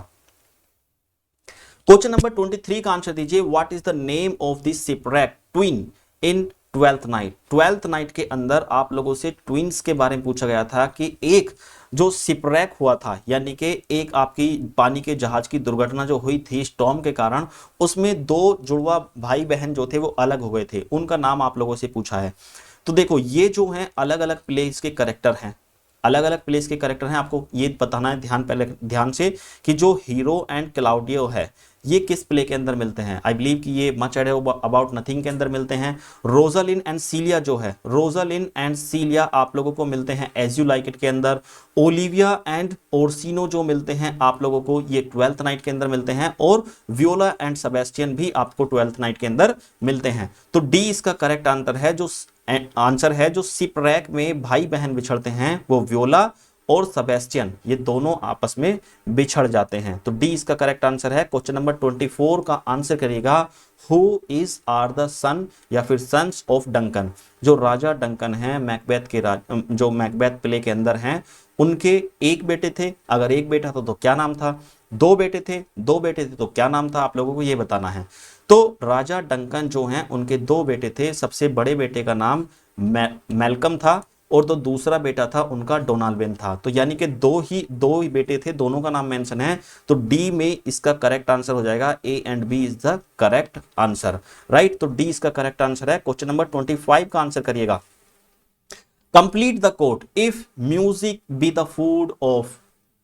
क्वेश्चन नंबर 23 का आंसर दीजिए। What is the name of the shipwreck twin in Twelfth night? Twelfth night के अंदर आप लोगों से ट्विंस के बारे में पूछा गया था कि एक जो शिपरेक हुआ था, यानी कि एक आपकी पानी के जहाज की दुर्घटना जो हुई थी स्टॉर्म के कारण, उसमें दो जुड़वा भाई बहन जो थे वो अलग हो गए थे, उनका नाम आप लोगों से पूछा है। तो देखो ये जो है अलग अलग प्लेस के करेक्टर हैं, अलग अलग प्लेस के करेक्टर हैं। आपको ये बताना है पहले ध्यान से कि जो हीरो एंड क्लाउडियो है ये किस प्ले के अंदर मिलते हैं। आई बिलीव कि ये मच एडो अबाउट नथिंग के अंदर मिलते हैं। रोजालिन एंड सीलिया जो है, रोजालिन एंड सीलिया आप लोगों को मिलते हैं एज यू लाइक इट के अंदर। ओलिविया एंड ओर्सिनो जो मिलते हैं आप लोगों को ये ट्वेल्थ नाइट के अंदर मिलते हैं, और वियोला एंड सेबेस्टियन भी आपको ट्वेल्थ नाइट के अंदर मिलते हैं। तो डी इसका करेक्ट आंसर है जो शिपरेक में भाई बहन बिछड़ते हैं वो वियोला और सेबेस्टियन, ये दोनों आपस में बिछड़ जाते हैं। तो डी इसका करेक्ट आंसर है। क्वेश्चन नंबर 24 का आंसर करिएगा। हु इज आर द सन या फिर सन्स ऑफ डंकन? जो राजा डंकन है मैकबेथ के जो मैकबेथ प्ले के अंदर हैं, उनके एक बेटे थे, अगर एक बेटा था तो क्या नाम था? दो बेटे थे तो क्या नाम था? आप लोगों को ये बताना है। तो राजा डंकन जो हैं उनके दो बेटे थे, सबसे बड़े बेटे का नाम मैल्कम था और तो दूसरा बेटा था उनका डोनाल्वेन था। तो यानी कि दो ही बेटे थे, दोनों का नाम मेंशन है। तो डी में इसका करेक्ट आंसर हो जाएगा A and B is the correct answer, right. तो डी इसका करेक्ट आंसर है। क्वेश्चन नंबर 25 का आंसर करिएगा। Complete the quote if music be the food of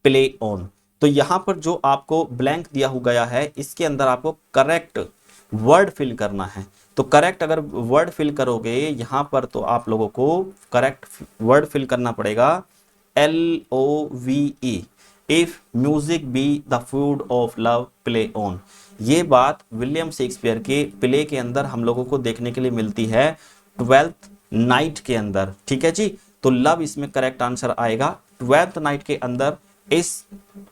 play on. तो यहां पर जो आपको ब्लैंक दिया हो गया है इसके अंदर आपको करेक्ट वर्ड फिल करना है। तो करेक्ट अगर वर्ड फिल करोगे यहां पर तो आप लोगों को करेक्ट वर्ड फिल करना पड़ेगा LOVE, if music be the food of love play on. ये बात विलियम शेक्सपियर के प्ले के अंदर हम लोगों को देखने के लिए मिलती है ट्वेल्थ नाइट के अंदर, ठीक है जी। तो लव इसमें करेक्ट आंसर आएगा। ट्वेल्थ नाइट के अंदर इस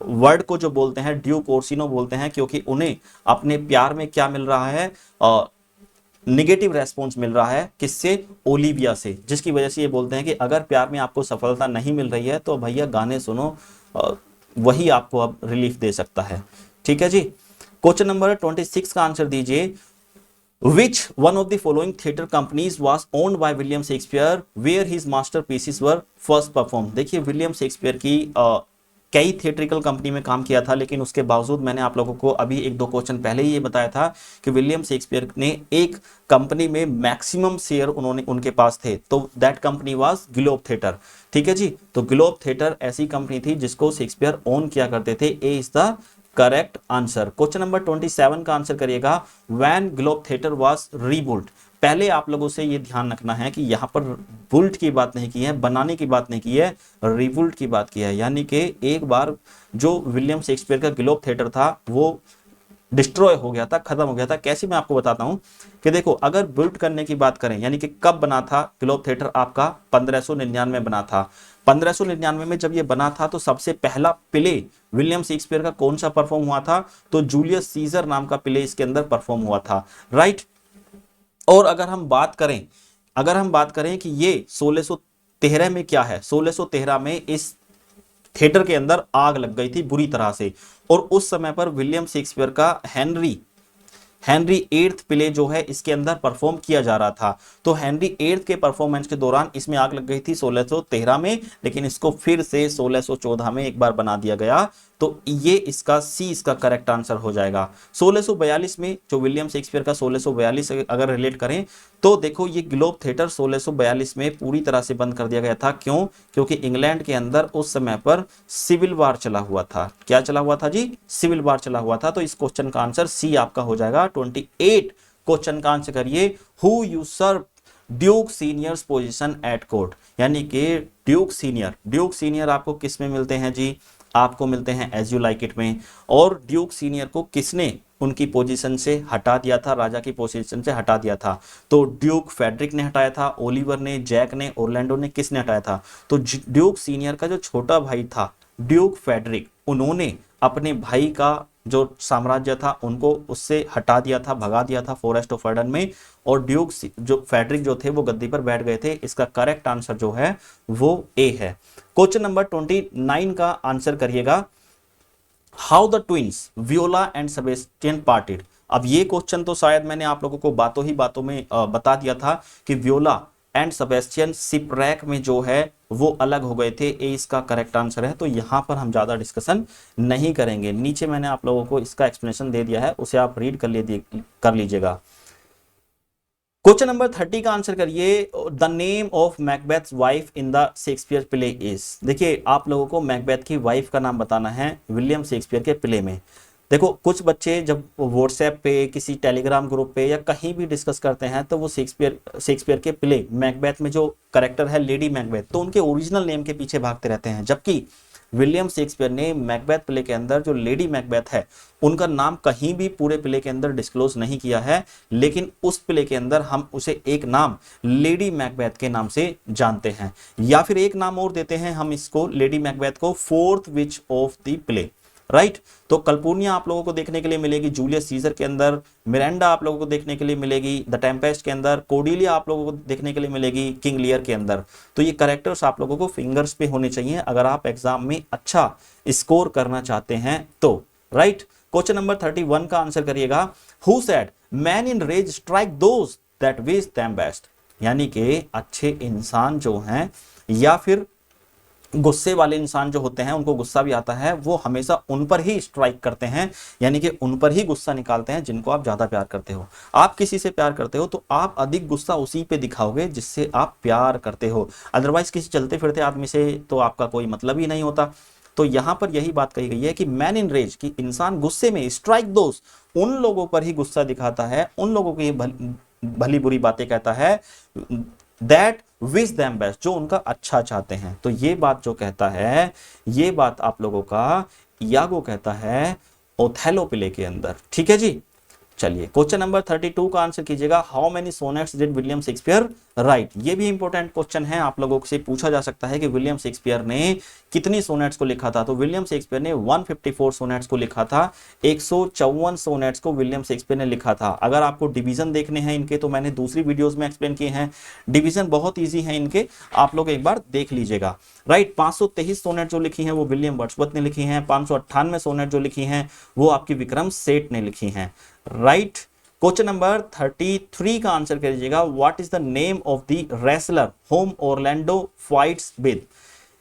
वर्ड को जो बोलते हैं ड्यूक ओर्सिनो बोलते हैं, क्योंकि उन्हें अपने प्यार में क्या मिल रहा है, निगेटिव रेस्पॉन्स मिल रहा है। किससे? ओलिविया से, जिसकी वजह से ये बोलते हैं कि अगर प्यार में आपको सफलता नहीं मिल रही है तो भैया गाने सुनो, वही आपको अब रिलीफ दे सकता है, ठीक है जी। क्वेश्चन नंबर 26 का आंसर दीजिए। Which one of the following theatre companies was owned by William Shakespeare where his masterpieces were first performed? देखिए विलियम शेक्सपियर की कई थिएट्रिकल कंपनी में काम किया था, लेकिन उसके बावजूद मैंने आप लोगों को अभी एक दो क्वेश्चन पहले ही ये बताया था कि विलियम शेक्सपियर ने एक कंपनी में मैक्सिमम शेयर उनके पास थे, तो that company was globe theatre, ठीक है जी। तो ग्लोब थिएटर ऐसी कंपनी थी जिसको शेक्सपियर ओन किया करते थे। A is the correct answer. Question number 27 का आंसर करिएगा। When Globe theatre was rebuilt. पहले आप लोगों से ये ध्यान रखना है कि यहां पर बुल्ट की बात नहीं की है, बनाने की बात नहीं की है, रिबुल्ट की बात की है। यानी कि एक बार जो विलियम शेक्सपियर का ग्लोब थिएटर था वो डिस्ट्रॉय हो गया था, खत्म हो गया था। कैसे? मैं आपको बताता हूं कि देखो अगर बिल्ड करने की बात करें, यानी कि कब बना था ग्लोब थिएटर आपका 1599 में बना था। 1599 में जब ये बना था तो सबसे पहला प्ले विलियम शेक्सपियर का कौन सा परफॉर्म हुआ था? तो जूलियस सीजर नाम का प्ले इसके अंदर परफॉर्म हुआ था, राइट। और अगर हम बात करें कि ये 1613 में क्या है, 1613 में इस थिएटर के अंदर आग लग गई थी बुरी तरह से, और उस समय पर विलियम शेक्सपियर का हेनरी 8th प्ले जो है इसके अंदर परफॉर्म किया जा रहा था। तो हेनरी 8th के परफॉर्मेंस के दौरान इसमें आग लग गई थी 1613 में, लेकिन इसको फिर से 1614 में एक बार बना दिया गया। तो ये इसका सी इसका करेक्ट आंसर हो जाएगा। 1642 में जो विलियम शेक्सपियर का 1642 अगर रिलेट करें तो देखो ये ग्लोब थिएटर 1642 में पूरी तरह से बंद कर दिया गया था। क्यों? क्योंकि इंग्लैंड के अंदर उस समय पर सिविल वार चला हुआ था। क्या चला हुआ था जी? सिविल वार चला हुआ था। तो इस क्वेश्चन का आंसर सी आपका हो जाएगा। 28 क्वेश्चन का आंसर करिए। Who usurp duke senior's position at court. यानी कि ड्यूक सीनियर आपको किस में मिलते हैं जी? आपको मिलते हैं एज यू लाइक इट में। और ड्यूक सीनियर को किसने उनकी पोजीशन से हटा दिया था? राजा की पोजीशन से हटा दिया था। तो ड्यूक फेडरिक ने हटाया था, ओलिवर ने, जैक ने, ओरलैंडो ने, किसने हटाया था? तो ड्यूक सीनियर का जो छोटा भाई था ड्यूक फेडरिक, उन्होंने अपने भाई का जो साम्राज्य था उनको उससे हटा दिया था, भगा दिया था फॉरेस्ट ऑफ अर्डन में, और ड्यूक जो फेडरिक जो थे वो गद्दी पर बैठ गए थे। इसका करेक्ट आंसर जो है वो ए है। क्वेश्चन नंबर 29 का आंसर करिएगा, how the twins Viola and Sebastian parted. अब ये क्वेश्चन तो शायद मैंने आप लोगों को बातों ही बातों में बता दिया था कि वियोला एंड सेबेस्टियन शिपरैक में जो है वो अलग हो गए थे। ए इसका करेक्ट आंसर है, तो यहां पर हम ज्यादा डिस्कशन नहीं करेंगे। नीचे मैंने आप लोगों को इसका एक्सप्लेनेशन दे दिया है, उसे आप रीड कर लीजिएगा। क्वेश्चन नंबर 30 का आंसर करिए, the name of Macbeth's wife in the Shakespeare play is. देखिए आप लोगों को मैकबेथ की वाइफ का नाम बताना है विलियम शेक्सपियर के प्ले में। देखो कुछ बच्चे जब व्हाट्सएप पे, किसी टेलीग्राम ग्रुप पे या कहीं भी डिस्कस करते हैं तो वो शेक्सपियर के प्ले मैकबेथ में जो करेक्टर है लेडी मैकबेथ, तो उनके ओरिजिनल नेम के पीछे भागते रहते हैं। जबकि विलियम शेक्सपियर ने मैकबेथ प्ले के अंदर जो लेडी मैकबेथ है उनका नाम कहीं भी पूरे प्ले के अंदर डिस्क्लोज नहीं किया है, लेकिन उस प्ले के अंदर हम उसे एक नाम लेडी मैकबेथ के नाम से जानते हैं, या फिर एक नाम और देते हैं हम इसको लेडी मैकबेथ को, fourth which of the play, right. तो कल्पूर्निया आप लोगों को देखने के लिए मिलेगी जूलियस सीजर के अंदर, मिरांडा आप लोगों को देखने के लिए मिलेगी द टेम्पेस्ट के अंदर, कोर्डेलिया आप लोगों को देखने के लिए मिलेगी किंग लियर के अंदर। तो ये कैरेक्टर्स आप लोगों को फिंगर्स पे होने चाहिए अगर आप एग्जाम में अच्छा स्कोर करना चाहते हैं तो, राइट। क्वेश्चन नंबर 31 का आंसर करिएगा, who said men in rage strike those that wish them best. यानी कि अच्छे इंसान जो हैं या फिर गुस्से वाले इंसान जो होते हैं, उनको गुस्सा भी आता है, वो हमेशा उन पर ही स्ट्राइक करते हैं, यानी कि उन पर ही गुस्सा निकालते हैं जिनको आप ज्यादा प्यार करते हो। आप किसी से प्यार करते हो तो आप अधिक गुस्सा उसी पे दिखाओगे जिससे आप प्यार करते हो, अदरवाइज किसी चलते फिरते आदमी से तो आपका कोई मतलब ही नहीं होता। तो यहां पर यही बात कही गई है कि मैन इन रेज, कि इंसान गुस्से में, स्ट्राइक दोस्त, उन लोगों पर ही गुस्सा दिखाता है, उन लोगों की भली बुरी बातें कहता है, दैट विश देम बेस्ट, जो उनका अच्छा चाहते हैं। तो ये बात जो कहता है, ये बात आप लोगों का यागो कहता है ओथेलो प्ले के अंदर, ठीक है जी। चलिए क्वेश्चन नंबर 32 का आंसर कीजिएगा, how many sonnets did William Shakespeare right. ये भी इंपॉर्टेंट क्वेश्चन है, आप लोगों से पूछा जा सकता है कि विलियम शेक्सपियर ने कितनी सोनेट्स को लिखा था। तो विलियम शेक्सपियर ने 154 सोनेट्स को लिखा था, 154 सोनेट्स को विलियम शेक्सपियर ने लिखा था। अगर आपको डिवीजन देखने हैं इनके तो मैंने दूसरी वीडियोस में एक्सप्लेन किए हैं, डिवीजन बहुत ईजी है इनके, आप लोग एक बार देख लीजिएगा, राइट। 523 सोनेट जो लिखी हैं वो विलियम वर्ड्सवर्थ ने लिखी हैं, 598 सोनेट जो लिखी हैं वो आपकी विक्रम सेठ ने लिखी हैं, राइट। क्वेश्चन नंबर 33 का आंसर करिएगा, what is the name of the wrestler home Orlando fights with.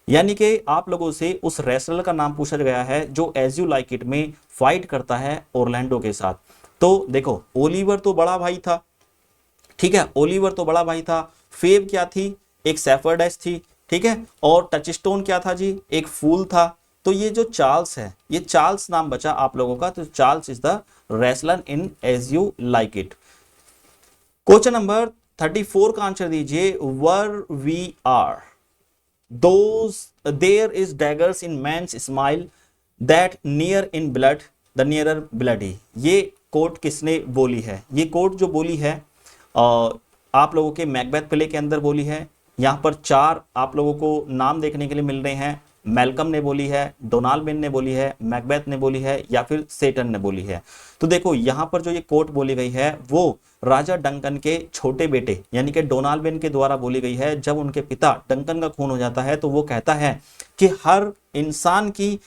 यानी कि आप लोगों से उस रेसलर का नाम पूछा गया है जो एज यू लाइक इट में फाइट करता है ऑरलैंडो के साथ। तो देखो ओलिवर तो बड़ा भाई था, ठीक है, ओलिवर तो बड़ा भाई था, फेब क्या थी, एक सेफर्डेस थी, ठीक है, और टचस्टोन क्या था जी, एक फूल था। तो ये जो चार्ल्स है, ये चार्ल्स नाम बचा आप लोगों का, तो Charles is the wrestler in As You Like It. Question number 34 का आंसर दीजिए, where we are those there is daggers in men's smile that near in blood the nearer bloody. ये कोट किसने बोली है? ये कोट जो बोली है आप लोगों के मैकबेथ प्ले के अंदर बोली है। यहाँ पर 4 आप लोगों को नाम देखने के लिए मिल रहे हैं, मैल्कम ने बोली है, डोनाल्डबिन ने बोली है, मैकबेथ ने बोली है, या फिर सेटन ने बोली है। तो देखो यहाँ पर जो ये कोट बोली गई है वो राजा डंकन के छोटे बेटे यानी कि डोनाल्डबिन के द्वारा बोली गई है। जब उनके पिता डंकन का खून हो जाता है तो वो कहता है कि हर इंसान की,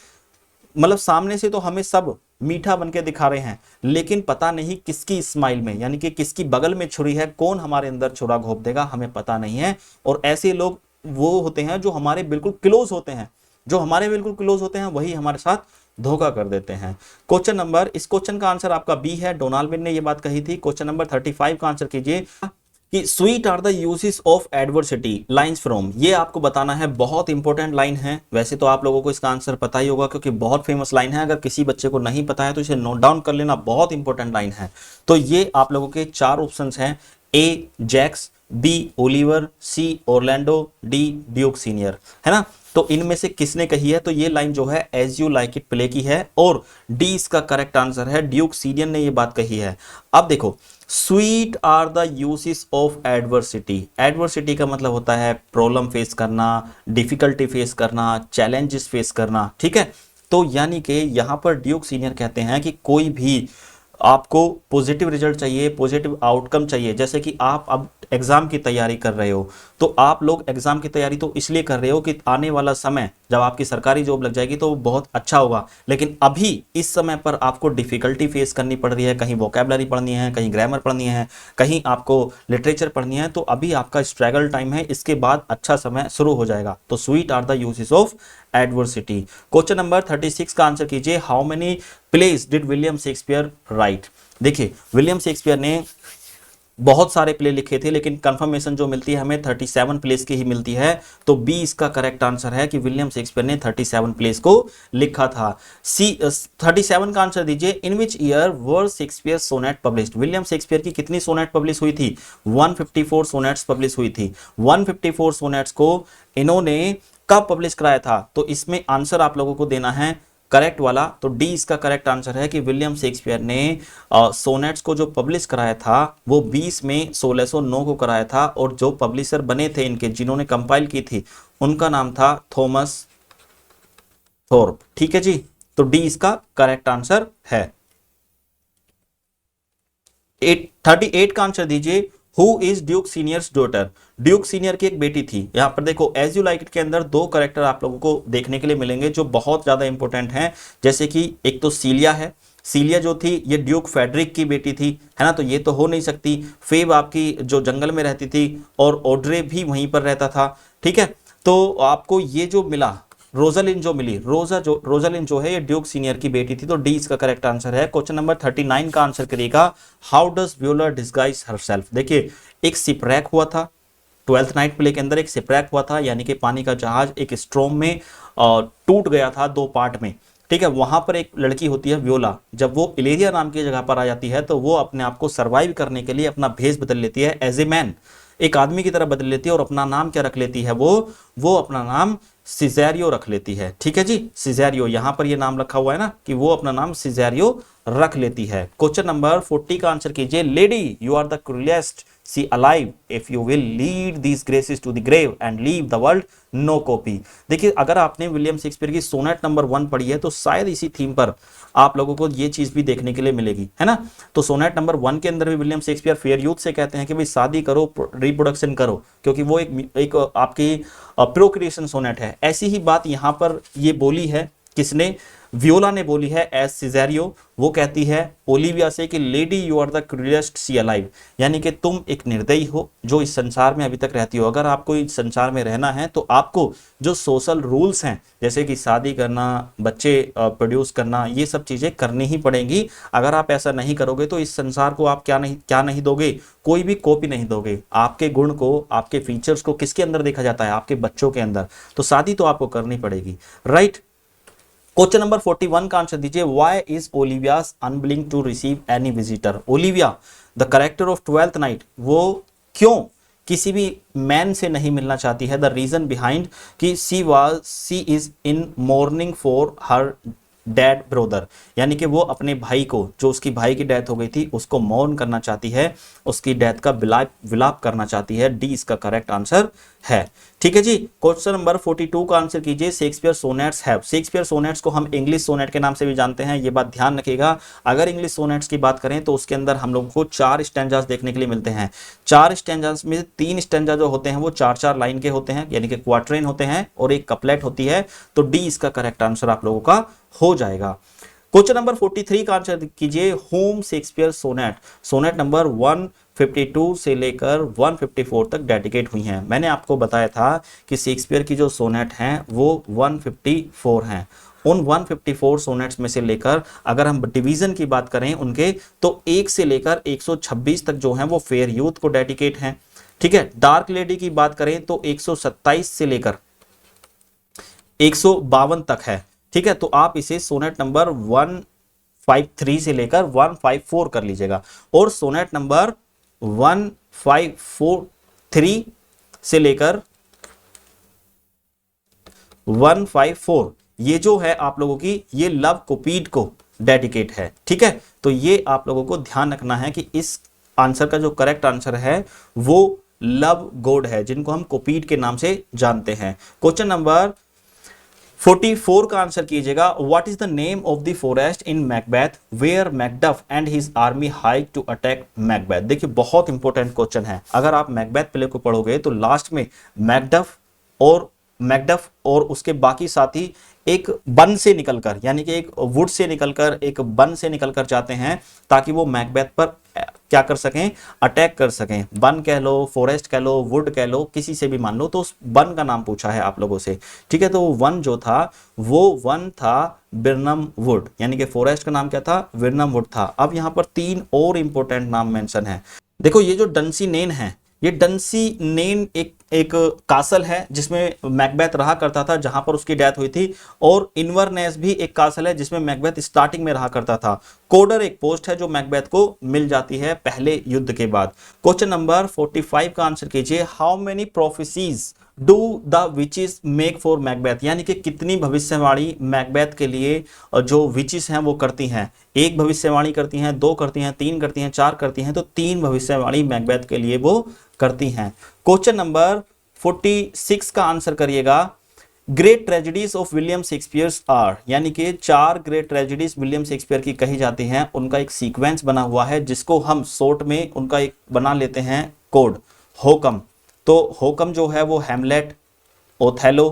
मतलब सामने से तो हमें सब मीठा बनके दिखा रहे हैं, लेकिन पता नहीं किसकी स्माइल में, यानी कि किसकी बगल में छुरी है, कौन हमारे अंदर छुरा घोंप देगा हमें पता नहीं है। और ऐसे लोग वो होते हैं जो हमारे बिल्कुल क्लोज होते हैं, जो हमारे बिल्कुल क्लोज होते हैं वही हमारे साथ धोखा कर देते हैं। क्वेश्चन नंबर, इस क्वेश्चन का आंसर आपका बी है, डोनाल्डबिन ने ये बात कही थी। क्वेश्चन नंबर 35 का आंसर कीजिए कि sweet are the uses of adversity lines from. ये आपको बताना है, बहुत इंपॉर्टेंट लाइन है। वैसे तो आप लोगों को इसका आंसर पता ही होगा क्योंकि बहुत फेमस लाइन है, अगर किसी बच्चे को नहीं पता है तो इसे नोट डाउन कर लेना, बहुत इंपॉर्टेंट लाइन है। तो ये आप लोगों के 4 ऑप्शंस हैं, ए जैक्स, बी ओलिवर, सी ऑरलैंडो, डी ड्यूक सीनियर, है ना। तो इनमें से किसने कही है? तो ये लाइन जो है As You Like It play की है और डी इसका करेक्ट आंसर है, ड्यूक सीनियर ने ये बात कही है। अब देखो, sweet are the uses of adversity. Adversity का मतलब होता है प्रॉब्लम फेस करना, डिफिकल्टी फेस करना, चैलेंजेस फेस करना, ठीक है। तो यानी कि यहाँ पर ड्यूक सीनियर कहते हैं कि कोई भी आपको पॉजिटिव रिजल्ट चाहिए, पॉजिटिव आउटकम चाहिए, जैसे कि आप अब एग्जाम की तैयारी कर रहे हो, तो आप लोग एग्जाम की तैयारी तो इसलिए कर रहे हो कि आने वाला समय जब आपकी सरकारी जॉब लग जाएगी तो बहुत अच्छा होगा, लेकिन अभी इस समय पर आपको डिफिकल्टी फेस करनी पड़ रही है, कहीं वोकैबुलरी पढ़नी है, कहीं ग्रामर पढ़नी है, कहीं आपको लिटरेचर पढ़नी है, तो अभी आपका स्ट्रगल टाइम है, इसके बाद अच्छा समय शुरू हो जाएगा। तो sweet are the uses of adversity. Question number 36 का आंसर कीजिए, how many plays did William Shakespeare write. देखिए विलियम शेक्सपियर ने बहुत सारे प्ले लिखे थे, लेकिन कंफर्मेशन जो मिलती है हमें 37 प्लेस की ही मिलती है, तो बी इसका करेक्ट आंसर है कि विलियम शेक्सपियर ने 37 प्लेस को लिखा था। सी 37 का आंसर दीजिए, in which year were Shakespeare sonnet published. William Shakespeare की कितनी सोनेट पब्लिश हुई थी? 154 सोनेट्स पब्लिश हुई थी। 154 सोनेट्स को इन्होंने कब पब्लिश कराया था? तो इसमें आंसर आप लोगों को देना है करेक्ट वाला, तो डी इसका करेक्ट आंसर है कि विलियम शेक्सपियर ने सोनेट्स को जो पब्लिश कराया था वो 20 में 1609 को कराया था, और जो पब्लिशर बने थे इनके, जिन्होंने कंपाइल की थी, उनका नाम था थॉमस थोर्प। ठीक है जी, तो डी इसका करेक्ट आंसर है। 38 का आंसर दीजिए, who is Duke seniors daughter. Duke senior की एक बेटी थी। यहां पर देखो एज यू लाइक इट के अंदर दो कैरेक्टर आप लोगों को देखने के लिए मिलेंगे जो बहुत ज्यादा इंपॉर्टेंट हैं, जैसे कि एक तो सीलिया है। सीलिया जो थी ये ड्यूक फेडरिक की बेटी थी, है ना, तो ये तो हो नहीं सकती। फेब आपकी जो जंगल में रहती थी, और ऑड्रे भी वहीं पर रहता था। ठीक है, तो आपको ये जो मिला रोजालिन जो मिली, रोजालिन जो है ये ड्यूक सीनियर की बेटी थी, तो डी इसका करेक्ट आंसर है। क्वेश्चन नंबर 39 का आंसर करिएगा, हाउ डज व्योला डिस्गाइज हरसेल्फ। देखिए एक सिपरैक हुआ था 12th नाइट प्ले के अंदर, एक सिपरैक हुआ था, यानी कि पानी का जहाज एक स्ट्रोम में टूट गया था 2 पार्ट में। ठीक है, वहां पर एक लड़की होती है व्योला, जब वो इलेरिया नाम की जगह पर आ जाती है तो वो अपने आप को सर्वाइव करने के लिए अपना भेष बदल लेती है, एज ए मैन, एक आदमी की तरह बदल लेती है, और अपना नाम क्या रख लेती है, वो अपना नाम सिजेरियो रख लेती है। ठीक है जी, सिजेरियो, यहां पर ये नाम रखा हुआ है ना कि वो अपना नाम सिजेरियो रख लेती है। क्वेश्चन नंबर 40 का आंसर कीजिए, lady you are the cruellest she alive if you will lead these graces to the grave and leave the world no copy. देखिए अगर आपने विलियम शेक्सपियर की सोनेट नंबर 1 पढ़ी है तो शायद इसी थीम पर आप लोगों को ये चीज भी देखने के लिए मिलेगी, है ना। तो सोनेट नंबर 1 के अंदर भी विलियम शेक्सपियर फेयर यूथ से कहते हैं कि भाई शादी करो, रिप्रोडक्शन करो, क्योंकि वो एक आपकी प्रोक्रिएशन सोनेट है। ऐसी ही बात यहां पर ये बोली है, किसने? वियोला ने बोली है एज सिजेरियो। वो कहती है ओलिविया से कि lady you are the cruellest she alive, यानी कि तुम एक निर्दयी हो जो इस संसार में अभी तक रहती हो। अगर आपको इस संसार में रहना है तो आपको जो सोशल रूल्स हैं, जैसे कि शादी करना, बच्चे प्रोड्यूस करना, ये सब चीजें करनी ही पड़ेंगी। अगर आप ऐसा नहीं करोगे तो इस संसार को आप क्या नहीं दोगे, कोई भी कॉपी नहीं दोगे। आपके गुण को, आपके फीचर्स को किसके अंदर देखा जाता है? आपके बच्चों के अंदर। तो शादी तो आपको करनी पड़ेगी, राइट। क्वेश्चन नंबर 41 का आंसर दीजिए, why is Olivia's unwilling to receive any visitor. Olivia the character of 12th night, वो क्यों किसी भी मैन से नहीं मिलना चाहती है? द रीजन बिहाइंड कि she is in mourning for her dead brother, यानी कि वो अपने भाई को, जो उसकी भाई की डेथ हो गई थी, उसको मौन करना चाहती है, उसकी डेथ का विलाप करना चाहती है। डी इसका करेक्ट आंसर है। ठीक है जी, क्वेश्चन नंबर 42 का आंसर कीजिए, Shakespeare sonnets have. Shakespeare sonnets को हम इंग्लिश सोनेट के नाम से भी जानते हैं, ये बात ध्यान रखिएगा। अगर इंग्लिश सोनेट्स की बात करें तो उसके अंदर हम लोगों को 4 स्टैंजास देखने के लिए मिलते हैं। 4 स्टैंजास में 3 स्टैंजा जो होते हैं वो 4-4 लाइन के होते हैं, यानी कि क्वार्टरेन होते हैं, और एक कपलेट होती है। तो डी इसका करेक्ट आंसर आप लोगों का हो जाएगा। क्वेश्चन नंबर 43 का आंसर कीजिए, home Shakespeare sonnet. Sonnet number 152 से लेकर 154 तक डेडिकेट हुई हैं। मैंने आपको बताया था कि शेक्सपियर की जो सोनेट हैं वो 154 हैं। उन 154 सोनेट्स में से लेकर अगर हम डिवीजन की बात करें उनके, तो 1 से लेकर 126 तक जो हैं वो फेयर यूथ को डेडिकेट हैं। ठीक है, डार्क लेडी की बात करें तो 127 से लेकर 152 तक है। ठीक है, तो आप इसे सोनेट नंबर 153 से लेकर 154 कर लीजिएगा, और सोनेट नंबर 1543 से लेकर 154 ये जो है आप लोगों की, ये लव कुपीड को डेडिकेट है। ठीक है, तो ये आप लोगों को ध्यान रखना है कि इस आंसर का जो करेक्ट आंसर है वो लव गॉड है, जिनको हम कुपीड के नाम से जानते हैं। क्वेश्चन नंबर 44 का आंसर कीजिएगा, what is the name of the forest in Macbeth where Macduff and his army hide to attack Macbeth. देखिए बहुत इंपॉर्टेंट क्वेश्चन है, अगर आप मैकबेथ प्ले को पढ़ोगे तो लास्ट में मैकडफ और उसके बाकी साथी एक बन से निकलकर, यानी कि एक वुड से निकलकर, एक बन से निकलकर जाते हैं ताकि वो मैकबेथ पर क्या कर सकें, अटैक कर सकें। बन कह लो, फॉरेस्ट कह लो, वुड कह लो, किसी से भी मान लो, तो उस बन का नाम पूछा है आप लोगों से, ठीक है। तो वो वन जो था वो वन था बिरनम वुड, यानी कि फॉरेस्ट का नाम क्या था, बिरनम वुड था। अब यहां पर तीन और इंपॉर्टेंट नाम मेंशन है। देखो ये जो डंसी नेन है, ये डंसी नेन एक कासल है जिसमें मैकबेथ रहा करता था, जहां पर उसकी डेथ हुई थी। और इन्वरनेस भी एक कासल है जिसमें मैकबेथ स्टार्टिंग में रहा करता था। कोडर एक पोस्ट है जो मैकबेथ को मिल जाती है पहले युद्ध के बाद। क्वेश्चन नंबर 45 का आंसर कीजिए, how many prophecies do the witches make for Macbeth, यानी कि कितनी भविष्यवाणी मैकबेथ के लिए जो विचेस हैं वो करती हैं। एक भविष्यवाणी करती हैं, दो करती हैं, तीन करती हैं, चार करती हैं, तो तीन भविष्यवाणी मैकबेथ के लिए वो करती हैं। क्वेश्चन नंबर 46 का आंसर करिएगा, great tragedies of William Shakespeare are, यानी कि चार ग्रेट ट्रेजेडीज विलियम शेक्सपियर की कही जाती हैं, उनका एक सीक्वेंस बना हुआ है जिसको हम शॉर्ट में उनका एक बना लेते हैं कोड, होकम। तो होकम जो है वो हैमलेट, ओथेलो,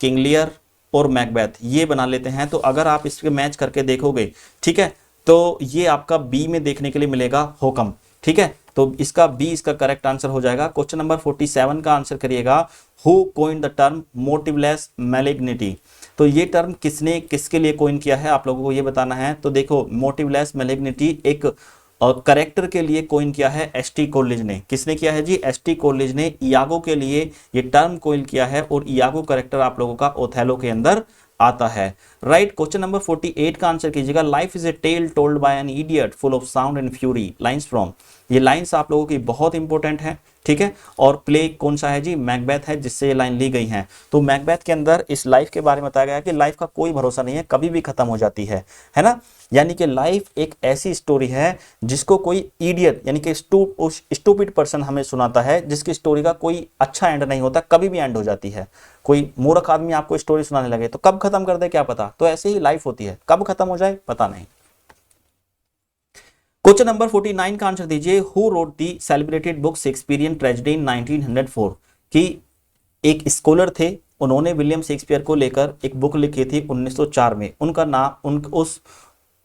किंग लियर और मैकबेथ ये बना लेते हैं। तो अगर आप इसके मैच करके देखोगे, ठीक है, तो ये आपका बी में देखने के लिए मिलेगा होकम, ठीक है। तो इसका बी इसका करेक्ट आंसर हो जाएगा। क्वेश्चन नंबर 47 का आंसर करिएगा, हु कॉइन्ड द टर्म मोटिवलेस मैलिग्निटी, तो ये टर्म किसने किसके लिए कॉइन किया है आप लोगों को ये बताना है। तो देखो मोटिवलेस मैलिग्निटी एक करेक्टर के लिए कॉइन किया है एसटी कॉलेज ने। किसने किया है जी, एसटी कॉलेज ने इयागो के लिए ये टर्म कॉइन किया है, और इयागो करेक्टर आप लोगों का ओथेलो के अंदर आता है। राइट, क्वेश्चन नंबर 48 का आंसर कीजिएगा, life is a tale told by an idiot full of sound and fury, lines from, ये लाइंस आप लोगों की बहुत इंपॉर्टेंट है, ठीक है। और प्ले कौन सा है जी, मैकबेथ है जिससे ये लाइन ली गई है। तो मैकबेथ के अंदर इस लाइफ के बारे में बताया गया है कि लाइफ का कोई भरोसा नहीं है, कभी भी खत्म हो जाती है ना। यानी कि लाइफ एक ऐसी स्टोरी है जिसको कोई इडियट यानी कि स्टूपिड पर्सन हमें सुनाता है, जिसकी स्टोरी का कोई अच्छा एंड नहीं होता, कभी भी एंड हो जाती है। कोई मूर्ख आदमी आपको स्टोरी सुनाने लगे तो कब खत्म कर दे क्या पता, तो ऐसे ही लाइफ होती है, कब खत्म हो जाए पता नहीं। क्वेश्चन नंबर 49 का आंसर दीजिए, who wrote the celebrated book Shakespearean tragedy in 1904, कि एक स्कॉलर थे, उन्होंने विलियम शेक्सपियर को लेकर एक बुक लिखी थी 1904 में, उनका नाम उस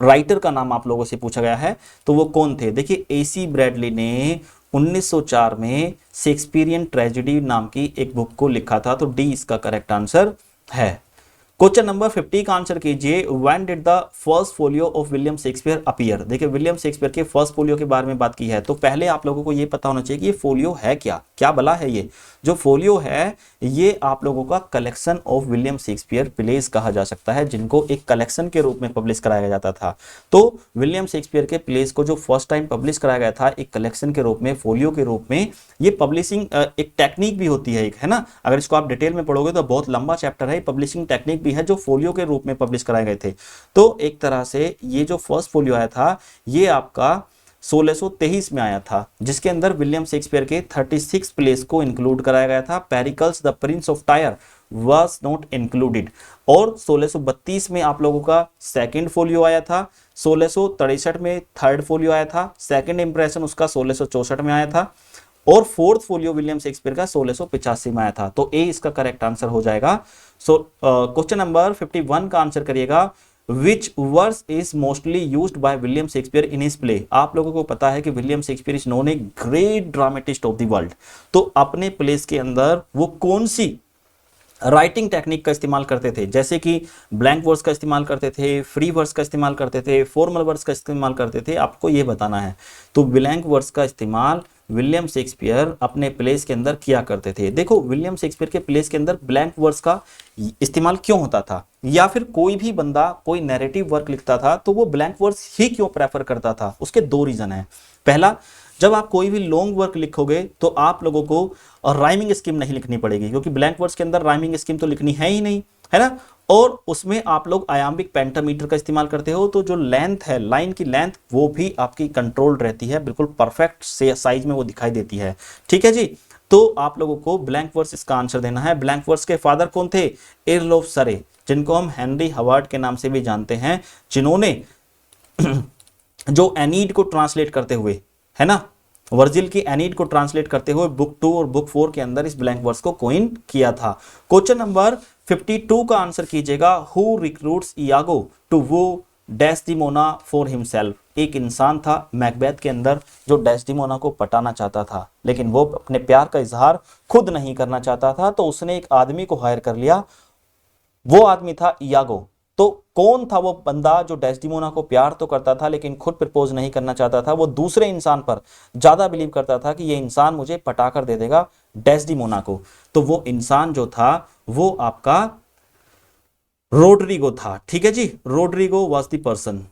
राइटर का नाम आप लोगों से पूछा गया है, तो वो कौन थे। देखिए एसी ब्रैडली ने 1904 में शेक्सपियरियन ट्रेजेडी नाम की एक बुक को लिखा था, तो डी इसका करेक्ट आंसर है। क्वेश्चन नंबर 50 का आंसर कीजिए, when did the first folio of William Shakespeare appear. देखिए विलियम शेक्सपियर के फर्स्ट फोलियो के बारे में बात की है, तो पहले आप लोगों को ये पता होना चाहिए कि ये फोलियो है क्या, क्या भला है ये। जो फोलियो है ये आप लोगों का collection of William Shakespeare plays कहा जा सकता है, जिनको एक कलेक्शन के रूप में पब्लिश कराया जाता था। तो विलियम शेक्सपियर के प्लेज को जो फर्स्ट टाइम पब्लिश कराया गया था एक कलेक्शन के रूप में, फोलियो के रूप में, ये पब्लिशिंग एक टेक्निक भी होती है एक, है ना। अगर इसको आप डिटेल में पढ़ोगे तो बहुत लंबा चैप्टर है, पब्लिशिंग टेक्निक भी है जो फोलियो के रूप में पब्लिश कराए गए थे। तो एक तरह से ये जो फर्स्ट फोलियो आया था ये आपका 1623 में आया था, जिसके अंदर विलियम शेक्सपियर के 36 प्लेस को इंक्लूड कराया गया था। Pericles the Prince of tyre was not included. और 1632 में आप लोगों का सेकंड फोलियो आया था, 1663 में थर्ड फोलियो आया था, सेकंड इंप्रेशन उसका 1664 में आया था, और फोर्थ फोलियो विलियम शेक्सपियर का 1685 में आया था। तो ए इसका करेक्ट आंसर हो जाएगा। सो क्वेश्चन नंबर 51 का आंसर करिएगा, Which verse is mostly used by William Shakespeare in his play। आप लोगों को पता है कि William Shakespeare is known a great dramatist of the world, तो अपने प्लेस के अंदर वो कौन सी राइटिंग टेक्निक का इस्तेमाल करते थे, जैसे कि ब्लैंक वर्स का इस्तेमाल करते थे, फ्री वर्स का इस्तेमाल करते थे, फॉर्मल वर्स का इस्तेमाल करते थे, आपको ये बताना है। तो ब्लैंक वर्स का इस्तेमाल विलियम शेक्सपियर अपने प्लेस के अंदर किया करते थे। देखो विलियम शेक्सपियर के प्लेस के अंदर ब्लैंक वर्स का इस्तेमाल क्यों होता था, या फिर कोई भी बंदा कोई नैरेटिव वर्क लिखता था तो वो ब्लैंक वर्स ही क्यों प्रेफर करता था, उसके दो रीजन है। पहला, जब आप कोई भी लॉन्ग वर्क लिखोगे तो आप लोगों को राइमिंग स्कीम नहीं लिखनी पड़ेगी, क्योंकि ब्लैंक वर्ड्स के अंदर राइमिंग स्कीम तो लिखनी है ही नहीं, है ना। और उसमें आप लोग आयाम्बिक पेंटामीटर का इस्तेमाल करते हो, तो जो लेंथ है, लाइन की लेंथ, वो भी आपकी कंट्रोल रहती है, बिल्कुल परफेक्ट साइज में वो दिखाई देती है, ठीक है जी। तो आप लोगों को ब्लैंक वर्स इसका आंसर देना है। ब्लैंक वर्स के फादर कौन थे, एर्ल ऑफ सरे। जिनको हम हेनरी हवार्ड के नाम से भी जानते हैं, जिन्होंने जो एनीड को ट्रांसलेट करते हुए, है ना, वर्जिल की एनीड को ट्रांसलेट करते हुए बुक 2 और बुक 4 के अंदर इस ब्लैंक वर्स को कोइन किया था। क्वेश्चन नंबर 52 का आंसर कीजिएगा, हु रिक्रूट्स इयागो टू वो डेस्टिमोना फॉर हिमसेल्फ। एक इंसान था मैकबेथ के अंदर जो डेस्टिमोना को पटाना चाहता था, लेकिन वो अपने प्यार का इजहार खुद नहीं करना चाहता था, तो उसने एक आदमी को हायर कर लिया। वो आदमी था इयागो। तो कौन था वो बंदा जो डेस्टिमोना को प्यार तो करता था लेकिन खुद प्रपोज नहीं करना चाहता था? वो दूसरे इंसान पर ज्यादा बिलीव करता था कि ये इंसान मुझे पटाकर दे देगा, डेस्टिमोना को। तो वो इंसान जो था वो आपका रोड्रिगो था। ठीक है जी, रोड्रिगो वाज द पर्सन।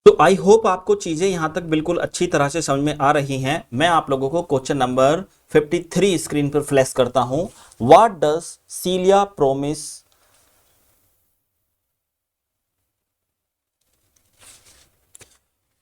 तो आई होप आपको चीजें यहां तक बिल्कुल अच्छी तरह से समझ में आ रही हैं। मैं आप लोगों को क्वेश्चन नंबर 53 स्क्रीन पर फ्लैश करता हूं। What does Celia promise?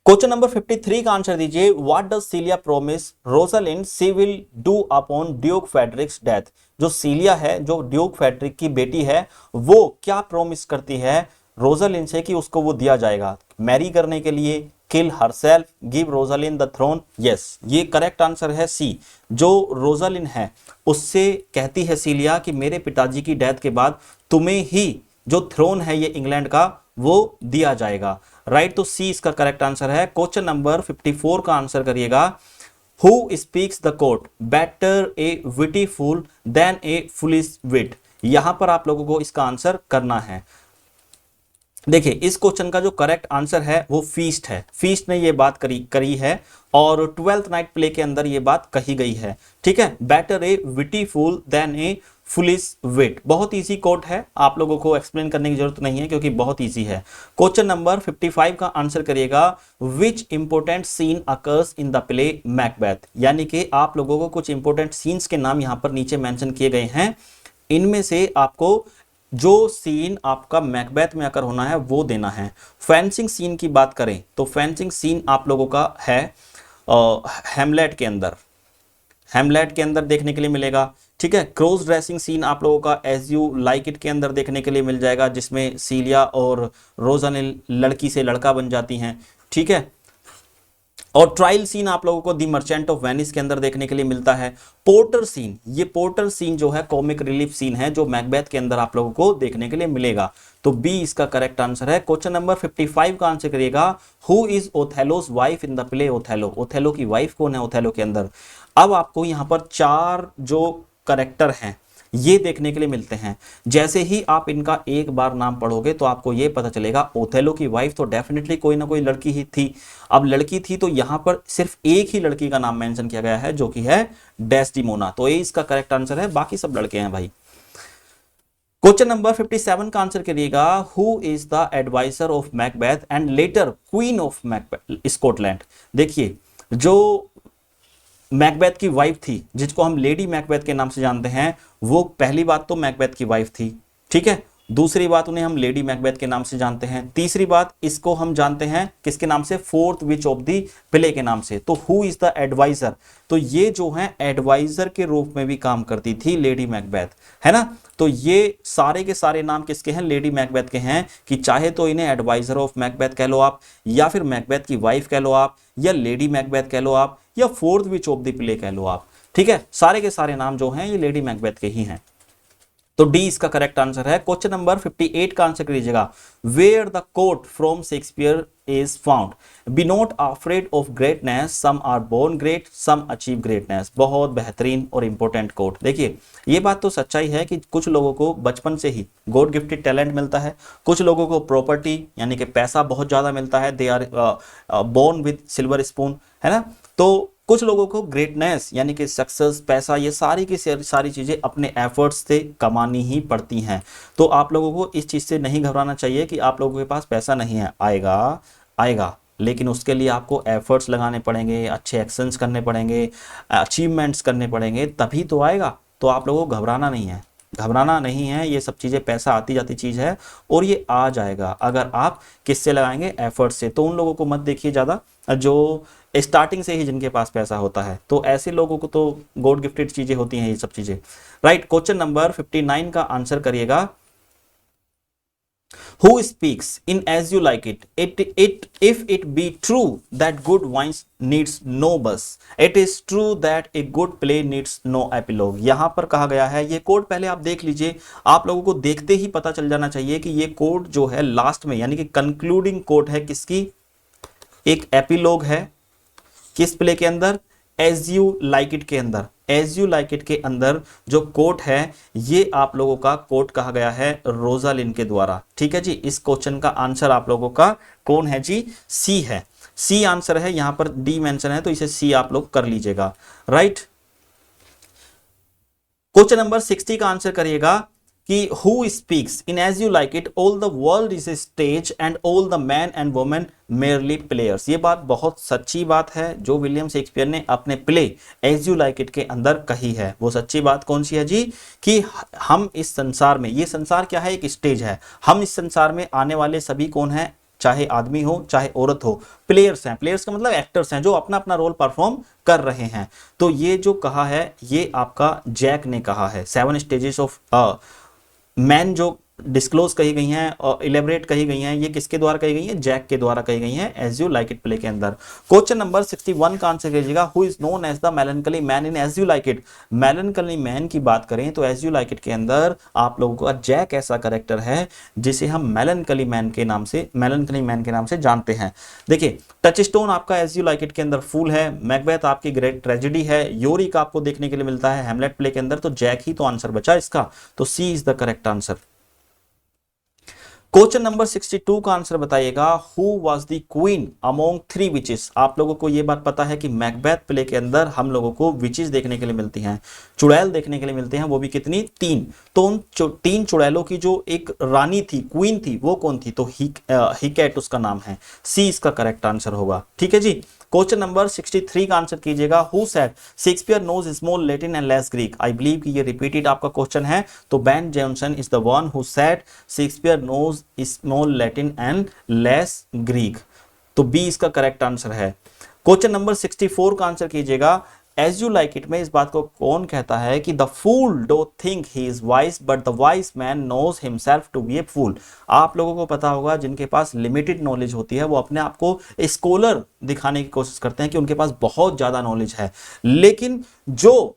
Question number 53 का आंसर दीजिए। What does Celia promise Rosalind she will do upon duke Frederick's death? जो सीलिया है, जो ड्यूक फेडरिक की बेटी है, वो क्या प्रोमिस करती है रोजालिंड से कि उसको वो दिया जाएगा मैरी करने के लिए? Kill herself, give Rosalind the throne. Yes, ये करेक्ट आंसर है सी। जो रोजालिन है उससे कहती है सीलिया कि मेरे पिताजी की डेथ के बाद तुम्हें ही जो थ्रोन है ये इंग्लैंड का वो दिया जाएगा। राइट, तो सी इसका करेक्ट आंसर है। क्वेश्चन नंबर 54 का आंसर करिएगा। Who speaks the quote better a witty fool than a foolish wit? यहां पर आप लोगों को इसका आंसर करना है। देखिए, इस क्वेश्चन का जो करेक्ट आंसर है वो फीस्ट है। फीस्ट ने ये बात करी है और 12th नाइट प्ले के अंदर ये बात कही गई है। ठीक है, better a witty fool than a foolish विट। बहुत इजी कोट है, आप लोगों को एक्सप्लेन करने की जरूरत नहीं है क्योंकि बहुत इजी है। क्वेश्चन नंबर 55 का आंसर करिएगा। Which important scene occurs in the play Macbeth? यानी कि आप लोगों को कुछ इंपोर्टेंट सीन्स के नाम यहां पर नीचे मेंशन किए गए हैं। इनमें से आपको जो सीन आपका मैकबेथ में आकर होना है वो देना है। फेंसिंग सीन की बात करें तो फेंसिंग सीन आप लोगों का है हैमलेट के अंदर, हैमलेट के अंदर देखने के लिए मिलेगा। ठीक है, क्रॉस ड्रेसिंग सीन आप लोगों का एज यू लाइक इट के अंदर देखने के लिए मिल जाएगा, जिसमें सीलिया और रोजालिन लड़की से लड़का बन जाती हैं। ठीक है, और ट्रायल सीन आप लोगों को दी मर्चेंट ऑफ वेनिस के अंदर देखने के लिए मिलता है। पोर्टर सीन, ये पोर्टर सीन जो है कॉमिक रिलीफ सीन है जो मैकबेथ के अंदर आप लोगों को देखने के लिए मिलेगा। तो बी इसका करेक्ट आंसर है। क्वेश्चन नंबर 55 का आंसर करिएगा। Who is Othello's wife in the play Othello? Othello की वाइफ कौन है ओथेलो के अंदर? अब आपको यहां पर 4 जो करेक्टर हैं ये देखने के लिए मिलते हैं। जैसे ही आप इनका एक बार नाम पढ़ोगे तो आपको ये पता चलेगा ओथेलो की वाइफ तो डेफिनेटली कोई ना कोई लड़की ही थी। अब लड़की थी तो यहां पर सिर्फ एक ही लड़की का नाम मेंशन किया गया है जो कि है डेस्टिमोना। तो ये इसका करेक्ट आंसर है, बाकी सब लड़के हैं भाई। क्वेश्चन नंबर 57 का आंसर करिएगा। Who is the adviser of Macbeth and later queen of Macbeth Scotland? देखिए, जो मैकबेथ की वाइफ थी जिसको हम लेडी मैकबेथ के नाम से जानते हैं, वो पहली बात तो मैकबेथ की वाइफ थी। ठीक है, दूसरी बात उन्हें हम लेडी मैकबेथ के नाम से जानते हैं। तीसरी बात इसको हम जानते हैं किसके नाम से? Fourth which of the play के नाम से। तो हु इज द एडवाइजर? तो ये जो है एडवाइजर के रूप में भी काम करती थी लेडी मैकबेथ, है ना। तो ये सारे के सारे नाम किसके हैं? लेडी मैकबेथ के हैं। कि चाहे तो इन्हें एडवाइजर ऑफ मैकबेथ कह लो आप, या फिर मैकबेथ की वाइफ कह लो आप, या लेडी मैकबेथ कह लो आप, या fourth which of the play कह लो आप। ठीक है, सारे के सारे नाम जो हैं ये लेडी मैकबेथ के ही हैं। तो डी इसका करेक्ट आंसर है। क्वेश्चन नंबर 58 का आंसर करिएगा। Where the quote from Shakespeare is found? Be not afraid of greatness, some are born great, some achieve greatness. बहुत बेहतरीन और इंपॉर्टेंट कोट। देखिए, ये बात तो सच्चाई है कि कुछ लोगों को बचपन से ही गॉड गिफ्टेड टैलेंट मिलता है, कुछ लोगों को प्रॉपर्टी यानी कि पैसा बहुत ज्यादा मिलता है, they are born with silver spoon, है ना। तो कुछ लोगों को ग्रेटनेस यानी कि सक्सेस, पैसा, ये सारी की सारी चीजें अपने एफर्ट्स से कमानी ही पड़ती हैं। तो आप लोगों को इस चीज से नहीं घबराना चाहिए कि आप लोगों के पास पैसा नहीं है। आएगा आएगा, लेकिन उसके लिए आपको एफर्ट्स लगाने पड़ेंगे, अच्छे एक्शंस करने पड़ेंगे, अचीवमेंट्स करने पड़ेंगे, तभी तो आएगा। तो आप लोगों को घबराना नहीं है, घबराना नहीं है। ये सब चीज़ें पैसा आती जाती चीज़ है और ये आ जाएगा अगर आप किससे लगाएंगे? एफर्ट से। तो उन लोगों को मत देखिए ज़्यादा जो स्टार्टिंग से ही जिनके पास पैसा होता है, तो ऐसे लोगों को तो गॉड गिफ्टेड चीजें होती हैं ये सब चीजें, राइट। क्वेश्चन नंबर 59 का आंसर करिएगा। Who speaks in As You Like It? If it be true that good wines needs no bus, it is true that a good play needs no epilogue। यहां पर कहा गया है, ये code पहले आप देख लीजिए, आप लोगों को देखते ही पता चल जाना चाहिए कि ये कोड जो है लास्ट में यानी कि कंक्लूडिंग कोड है किसकी, एक एपिलॉग है किस प्ले के अंदर, एज यू लाइक इट के अंदर। एज यू लाइक इट के अंदर जो कोट है ये आप लोगों का कोट कहा गया है रोजालिन के द्वारा, ठीक है जी। इस क्वेश्चन का आंसर आप लोगों का कौन है जी, सी है, सी आंसर है। यहां पर डी मेंशन है तो इसे सी आप लोग कर लीजिएगा, राइट। क्वेश्चन नंबर 60 का आंसर करिएगा कि who speaks in As You Like It, all the world is a stage and all the men and women merely players। ये बात बहुत सच्ची बात है जो विलियम शेक्सपियर ने अपने play As You Like It के अंदर कही है। वो सच्ची बात कौन सी है जी, कि हम इस संसार में, ये संसार क्या है, एक स्टेज है, हम इस संसार में आने वाले सभी कौन है, चाहे आदमी हो चाहे औरत हो, प्लेयर्स हैं। प्लेयर्स का मतलब एक्टर्स हैं जो अपना अपना रोल परफॉर्म कर रहे हैं। तो ये जो कहा है ये आपका जैक ने कहा है। 7 स्टेजेस ऑफ मैन जो डिस्क्लोज कही गई हैं और इलेबरेट कही गई हैं, ये किसके द्वारा कही गई हैं, जैक के द्वारा कही गई हैं As You Like It play के अंदर। क्वेश्चन नंबर 61 का आंसर कीजिएगा। Who is known as the melancholy man in As You Like It. Melancholy man की बात करें तो एज यू लाइक इट के अंदर आप लोगों का जैक ऐसा कैरेक्टर है जिसे हम मेलनकली मैन के नाम से जानते हैं। देखिए टचस्टोन आपका एज यू लाइक इट के अंदर फूल है, मैकबेथ आपकी ग्रेट ट्रेजेडी है, योरिक आपको देखने के लिए मिलता है हैमलेट प्ले के अंदर, तो जैक ही तो आंसर बचा इसका, तो C is the correct answer. Question number 62 का आंसर बताइएगा। Who was the queen among 3 witches. आप लोगों को यह बात पता है कि मैकबेथ प्ले के अंदर हम लोगों को विचेस देखने के लिए मिलती हैं, चुड़ैल देखने के लिए मिलते हैं, वो भी कितनी, 3। तो उन 3 चुड़ैलों की जो एक रानी थी, क्वीन थी, वो कौन थी, तो हिकैट उसका नाम है, सी इसका करेक्ट आंसर होगा, ठीक है जी। क्वेश्चन नंबर 63 का आंसर कीजिएगा। Who said Shakespeare knows small Latin and less Greek. I believe कि ये रिपीटेड आपका क्वेश्चन है, तो Ben Jonson is the one who said Shakespeare knows small Latin and less Greek, तो बी इसका correct answer है। Question number 64 का answer कीजिएगा। एज यू लाइक इट में इस बात को कौन कहता है कि the fool do think he is wise but the wise man knows himself to be a fool. आप लोगों को पता होगा जिनके पास लिमिटेड नॉलेज होती है वो अपने आप को स्कॉलर दिखाने की कोशिश करते हैं कि उनके पास बहुत ज्यादा नॉलेज है, लेकिन जो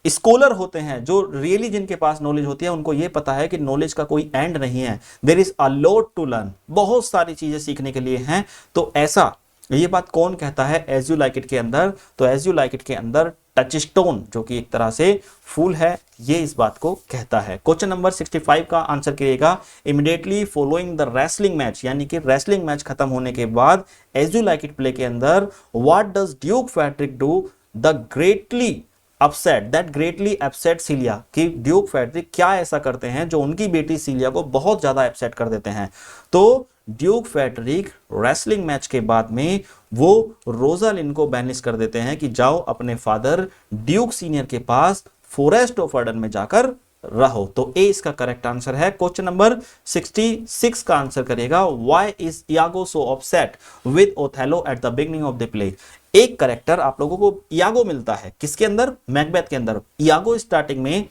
स्कॉलर होते हैं, जो रियली जिनके पास नॉलेज होती है, उनको यह पता है कि नॉलेज का कोई एंड नहीं है, there is a lot to learn, बहुत सारी चीजें सीखने के लिए हैं। तो ऐसा ये बात कौन कहता है एज यू लाइक इट के अंदर, तो एज यू लाइक इट के अंदर टचस्टोन जो कि एक तरह से फूल है, ये इस बात को कहता है। क्वेश्चन नंबर 65 का आंसर करिएगा। Immediately following the wrestling match, यानी कि रेसलिंग मैच खत्म होने के बाद As You Like It play के अंदर what does Duke Frederick do the greatly upset that greatly upset Celia, कि ड्यूक फ्रेडरिक क्या ऐसा करते हैं जो उनकी बेटी सीलिया को बहुत ज्यादा अपसेट कर देते हैं। तो ड्यूक फ्रेडरिक रेसलिंग मैच के बाद में वो रोजालिन को बैनिश कर देते हैं कि जाओ अपने फादर ड्यूक सीनियर के पास फॉरेस्ट ऑफ अर्डन में जाकर रहो, तो ए इसका करेक्ट आंसर है। क्वेश्चन नंबर 66 का आंसर करिएगा। Why is Iago so upset with Othello eight the beginning of the play. एक करेक्टर आप लोगों को इयागो मिलता है किसके अंदर, मैकबेथ के अंदर। इयागो स्टार्टिंग में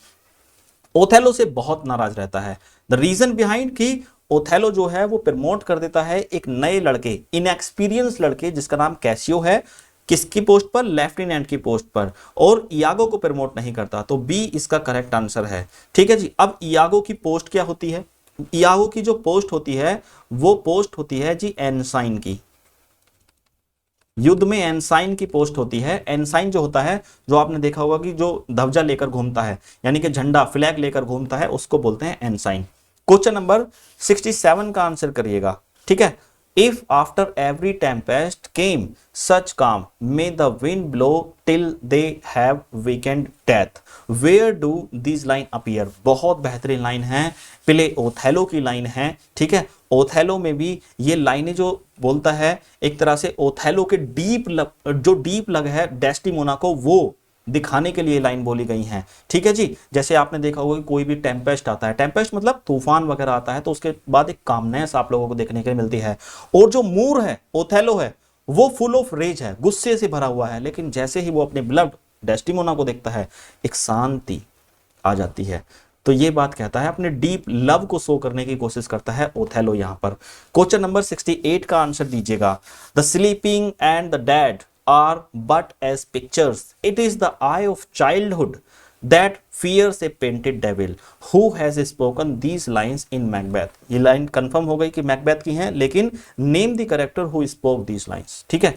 ओथेलो से बहुत नाराज रहता है। द रीजन बिहाइंड कि ओथेलो जो है वो प्रमोट कर देता है एक नए लड़के, इनएक्सपीरियंस लड़के जिसका नाम कैसियो है, किसकी पोस्ट पर, लेफ्टिनेंट की पोस्ट पर, और इयागो को प्रमोट नहीं करता, तो बी इसका करेक्ट आंसर है, ठीक है जी। अब इयागो की पोस्ट क्या होती है, इयागो की जो पोस्ट होती है वो पोस्ट होती है जी एनसाइन की। युद्ध में एनसाइन की पोस्ट होती है। एनसाइन जो होता है, जो आपने देखा होगा कि जो ध्वजा लेकर घूमता है, यानी कि झंडा फ्लैग लेकर घूमता है, उसको बोलते हैं एनसाइन। क्वेश्चन नंबर 67 का आंसर करिएगा, ठीक है। If after every tempest came such calm may the wind blow till they have weakened death, where do this line appear. बहुत बेहतरीन लाइन है, प्ले ओथेलो की लाइन है, ठीक है। ओथेलो में भी ये लाइनें जो बोलता है एक तरह से ओथेलो के डीप लग है डेस्टिमोना को, वो दिखाने के लिए लाइन बोली गई हैं, ठीक है जी। जैसे आपने देखा होगा कि कोई भी टेम्पेस्ट आता है, टेम्पेस्ट मतलब तूफान वगैरह आता है, तो उसके बाद एक कामनेस आप लोगों को देखने के लिए मिलती है। और जो मूर है, ओथेलो है, वो फुल ऑफ रेज है, गुस्से से भरा हुआ है, लेकिन जैसे ही वो अपने बिलव्ड डेस्टिमोना को देखता है एक शांति आ जाती है। तो ये बात कहता है, अपने डीप लव को शो करने की कोशिश करता है ओथेलो यहां पर। क्वेश्चन नंबर 68 का आंसर दीजिएगा। The sleeping and the dead are but as pictures, it is the eye of childhood that fears a painted devil who has spoken these lines in Macbeth। ये line confirm हो गई कि Macbeth की हैं, लेकिन name the character who spoke these lines. ठीक है,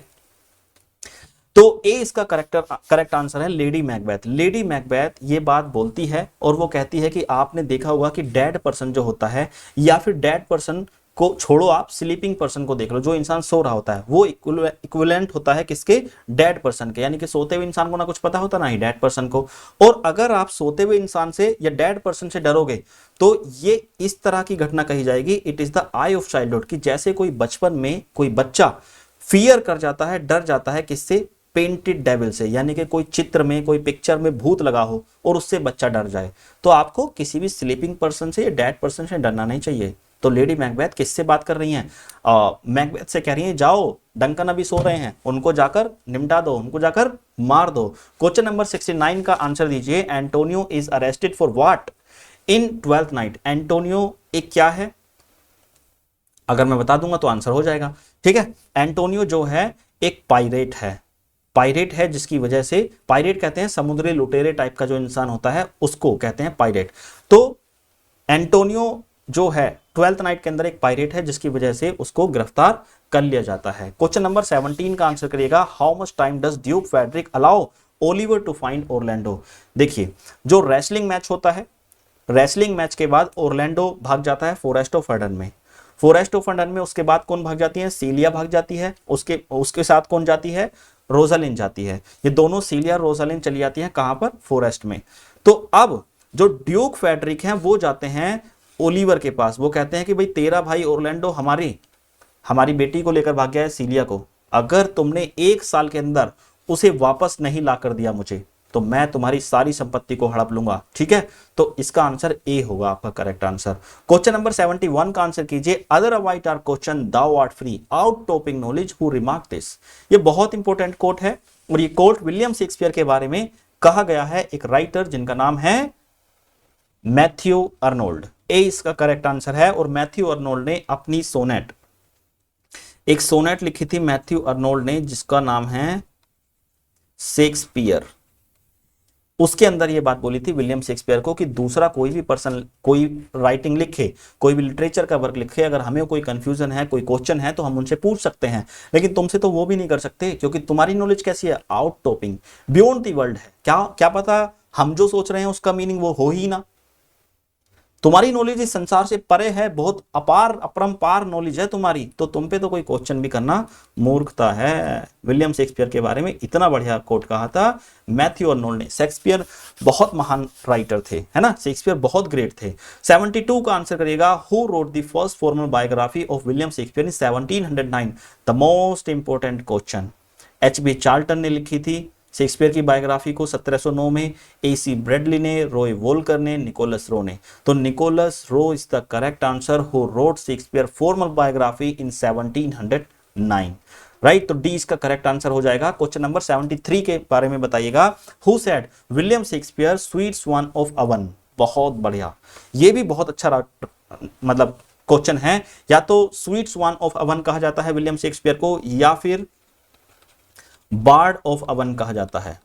तो ए इसका करेक्ट आंसर है लेडी मैकबेथ। लेडी मैकबेथ ये बात बोलती है और वो कहती है कि आपने देखा होगा कि डेड पर्सन जो होता है, या फिर डेड पर्सन को छोड़ो, आप स्लीपिंग पर्सन को देख लो, जो इंसान सो रहा होता है वो इक्विवेलेंट होता है किसके? डेड पर्सन के। यानी कि सोते हुए इंसान को ना कुछ पता होता ना ही डेड पर्सन को। और अगर आप सोते हुए इंसान से या डेड पर्सन से डरोगे तो ये इस तरह की घटना कही जाएगी, it is the eye of childhood, कि जैसे कोई बचपन में कोई बच्चा फियर कर जाता है, डर जाता है किससे? पेंटेड डेविल से। यानी कि कोई चित्र में, कोई पिक्चर में भूत लगा हो और उससे बच्चा डर जाए। तो आपको किसी भी स्लीपिंग पर्सन से या डेड पर्सन से डरना नहीं चाहिए। तो लेडी मैकबेथ किससे बात कर रही हैं? मैकबेथ से कह रही हैं जाओ, डंकन अभी सो रहे हैं, उनको जाकर निपटा दो, उनको जाकर मार दो। क्वेश्चन नंबर 69 का आंसर दीजिए। Antonio is arrested for what in Twelfth night. Antonio एक क्या है? अगर मैं बता दूंगा तो आंसर हो जाएगा। ठीक है, एंटोनियो जो है एक पायरेट है। पायरेट है जिसकी वजह से, पायरेट कहते हैं समुद्री लुटेरे टाइप का जो इंसान होता है उसको कहते हैं पायरेट। तो एंटोनियो जो है ट्वेल्थ नाइट के अंदर एक पायरेट है, जिसकी वजह से उसको गिरफ्तार कर लिया जाता है। क्वेश्चन नंबर 17 का आंसर करिएगा। How much time does Duke Frederick allow Oliver to find Orlando. देखिए, जो रेसलिंग मैच होता है, रेसलिंग मैच के बाद ओरलैंडो भाग जाता है फॉरेस्ट ऑफ अर्डन में। फॉरेस्ट ऑफ अर्डन में उसके बाद कौन भाग जाती है? सीलिया भाग जाती है। उसके साथ कौन जाती है? रोजालिन जाती है। ये दोनों सीलिया रोजालिन चली जाती हैं कहां पर? फॉरेस्ट में। तो अब जो ड्यूक फ्रेडरिक हैं वो जाते हैं ओलिवर के पास। वो कहते हैं कि भाई तेरा भाई ओरलैंडो हमारी बेटी को लेकर भाग गया है सीलिया को, अगर तुमने 1 साल के अंदर उसे वापस नहीं ला कर दिया मुझे तो मैं तुम्हारी सारी संपत्ति को हड़प लूंगा। ठीक है, तो इसका आंसर ए होगा आपका करेक्ट आंसर। क्वेश्चन नंबर 71 का आंसर कीजिए। Other abide our question thou art free out topping knowledge who remark this. ये बहुत इंपॉर्टेंट कोट है और ये कोट विलियम शेक्सपियर के बारे में कहा गया है, एक राइटर जिनका नाम है मैथ्यू अर्नोल्ड। ए इसका करेक्ट आंसर है। और मैथ्यू अर्नोल्ड ने अपनी सोनेट, एक सोनेट लिखी थी मैथ्यू अर्नोल्ड ने, जिसका नाम है शेक्सपियर। उसके अंदर ये बात बोली थी विलियम शेक्सपियर को कि दूसरा कोई भी पर्सन कोई राइटिंग लिखे, कोई भी लिटरेचर का वर्क लिखे, अगर हमें कोई कंफ्यूजन है, कोई क्वेश्चन है तो हम उनसे पूछ सकते हैं, लेकिन तुमसे तो वो भी नहीं कर सकते, क्योंकि तुम्हारी नॉलेज कैसी है? Out topping, beyond the world है। क्या पता हम जो सोच रहे हैं उसका मीनिंग वो हो ही ना। तुम्हारी नॉलेज इस संसार से परे है, बहुत अपार अपरंपार नॉलेज है तुम्हारी, तो तुम पे तो कोई क्वेश्चन भी करना मूर्खता है। विलियम शेक्सपियर के बारे में इतना बढ़िया कोट कहा था मैथ्यू अर्नोल्ड ने। शेक्सपियर बहुत महान राइटर थे, है ना, शेक्सपियर बहुत ग्रेट थे। 72 का आंसर करिएगा। Who wrote the first formal biography of William Shakespeare in 1709। The most important question. H.B. Charlton ने लिखी थी शेक्सपियर की बायोग्राफी को 1709 में, AC ब्रेडली ने, रॉय वोल्कर ने, निकोलस रो ने। तो Nicholas Rowe is the correct answer who wrote Shakespeare formal biography in 1709। Right, तो डी इसका करेक्ट आंसर हो जाएगा। क्वेश्चन नंबर 73 के बारे में बताइएगा। Who said William Shakespeare sweet swan of Avon. बहुत बढ़िया, ये भी बहुत अच्छा मतलब क्वेश्चन है। या तो स्वीट स्वान ऑफ अवन कहा जाता है विलियम शेक्सपियर को, या फिर बार्ड ऑफ अवन कहा जाता है।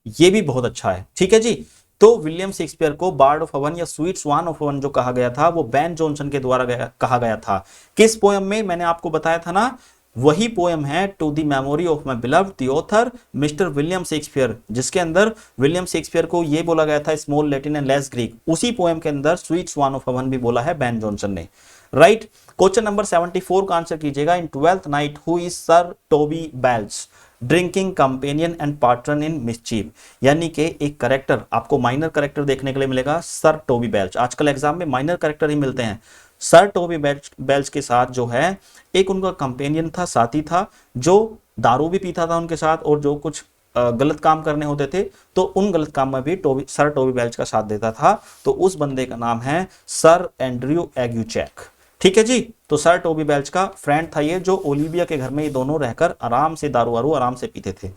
ये भी बहुत अच्छा है। ठीक है जी, तो विलियम शेक्सपियर को बार्ड ऑफ अवन या स्वीट स्वान ऑफ अवन जो कहा गया था वो बेन जॉनसन के द्वारा कहा गया था। किस पोयम में? मैंने आपको बताया था ना, वही पोयम है to the memory of my beloved the author mister William Shakespeare, जिसके अंदर विलियम शेक्सपियर को ये बोला गया था small Latin and less Greek. उसी पोयम के अंदर स्वीट स्वान ऑफ अवन भी बोला है बेन जॉनसन ने। राइट, क्वेश्चन नंबर 74 का आंसर कीजिएगा। In Twelfth Night who is Sir Toby Belch drinking companion and partner in mischief. यानी कि एक करेक्टर आपको माइनर करेक्टर देखने के लिए मिलेगा, सर टोबी बेल्च। आजकल एग्जाम में माइनर करेक्टर ही मिलते हैं। सर टोबी बेल्च के साथ जो है एक उनका कंपेनियन था, साथी था, जो दारू भी पीता था उनके साथ, और जो कुछ गलत काम करने होते थे तो उन गलत काम में भी सर टोबी बेल्च का साथ देता था। तो उस बंदे का नाम है सर एंड्रयू एग्यूचैक। ठीक है जी। तो सर टोबी बेल्च का फ्रेंड था ये, जो ओलिविया के घर में ये दोनों रहकर आराम से दारू वारू आराम से पीते थे।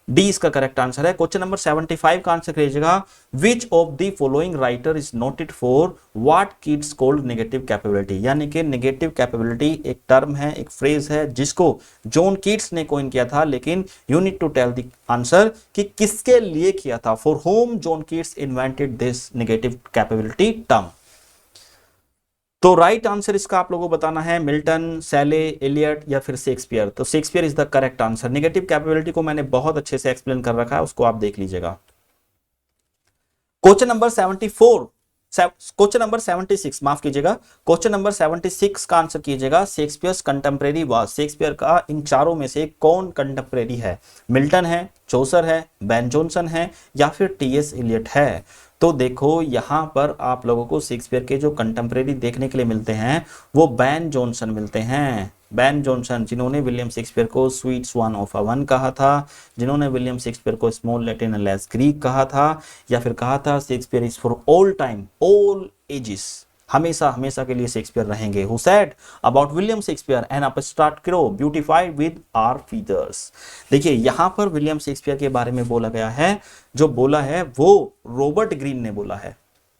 डी इसका करेक्ट आंसर है। क्वेश्चन नंबर 75 का आंसर कीजिएगा, which of the following writer is noted for what kids called negative capability. यानी कि नेगेटिव कैपेबिलिटी एक टर्म है, एक फ्रेज है जिसको जॉन कीट्स ने कॉइन किया था, लेकिन you need to tell the answer कि किसके लिए किया था, for whom John Keats invented this negative capability term. तो राइट आंसर इसका आप लोगों को बताना है, मिल्टन, सेले, एलियट या फिर शेक्सपियर। तो Shakespeare is the correct answer. Negative capability को मैंने बहुत अच्छे से एक्सप्लेन कर रखा है, उसको आप देख लीजिएगा। क्वेश्चन नंबर 74, क्वेश्चन नंबर 76 माफ कीजिएगा, क्वेश्चन नंबर 76 का आंसर कीजिएगा, शेक्सपियर्स कंटेम्परेरी वाज। शेक्सपियर का इन चारों में से कौन कंटेम्परेरी है? मिल्टन है, चौसर है, बेन जोन्सन है या फिर टीएस एलियट है? तो देखो यहां पर आप लोगों को शेक्सपियर के जो कंटेम्परेरी देखने के लिए मिलते हैं वो बेन जोन्सन मिलते हैं। बेन जोन्सन, जिन्होंने विलियम शेक्सपियर को स्वीट स्वान ऑफ अवन कहा था, जिन्होंने विलियम शेक्सपियर को small Latin and less Greek कहा था, या फिर कहा था Shakespeare is for all time, all ages, हमेशा हमेशा के लिए शेक्सपियर रहेंगे। Who said about William Shakespeare an upstart crow beautified with our feathers. देखिए यहां पर विलियम शेक्सपियर के बारे में बोला गया है, जो बोला है वो रॉबर्ट ग्रीन ने बोला है।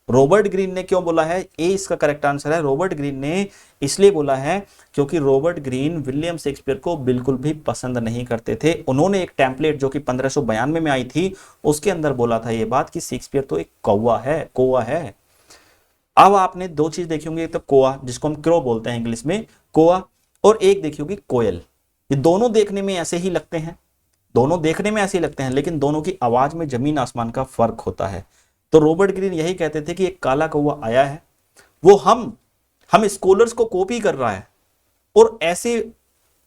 रॉबर्ट ग्रीन ने क्यों बोला है? ए इसका करेक्ट आंसर है। रॉबर्ट ग्रीन ने इसलिए बोला है क्योंकि रॉबर्ट ग्रीन विलियम शेक्सपियर को बिल्कुल भी पसंद नहीं करते थे। उन्होंने एक टेम्पलेट जो कि 1592 में आई थी उसके अंदर बोला था ये बात कि शेक्सपियर तो एक कौवा है। अब आपने दो चीज देखी होंगी, एक तो कोआ जिसको हम क्रो बोलते हैं इंग्लिश में, कोआ, और एक देखी होगी कोयल। ये दोनों देखने में ऐसे ही लगते हैं, लेकिन दोनों की आवाज में जमीन आसमान का फर्क होता है। तो रॉबर्ट ग्रीन यही कहते थे कि एक काला कौवा आया है, वो हम स्कॉलर्स को कॉपी कर रहा है और ऐसे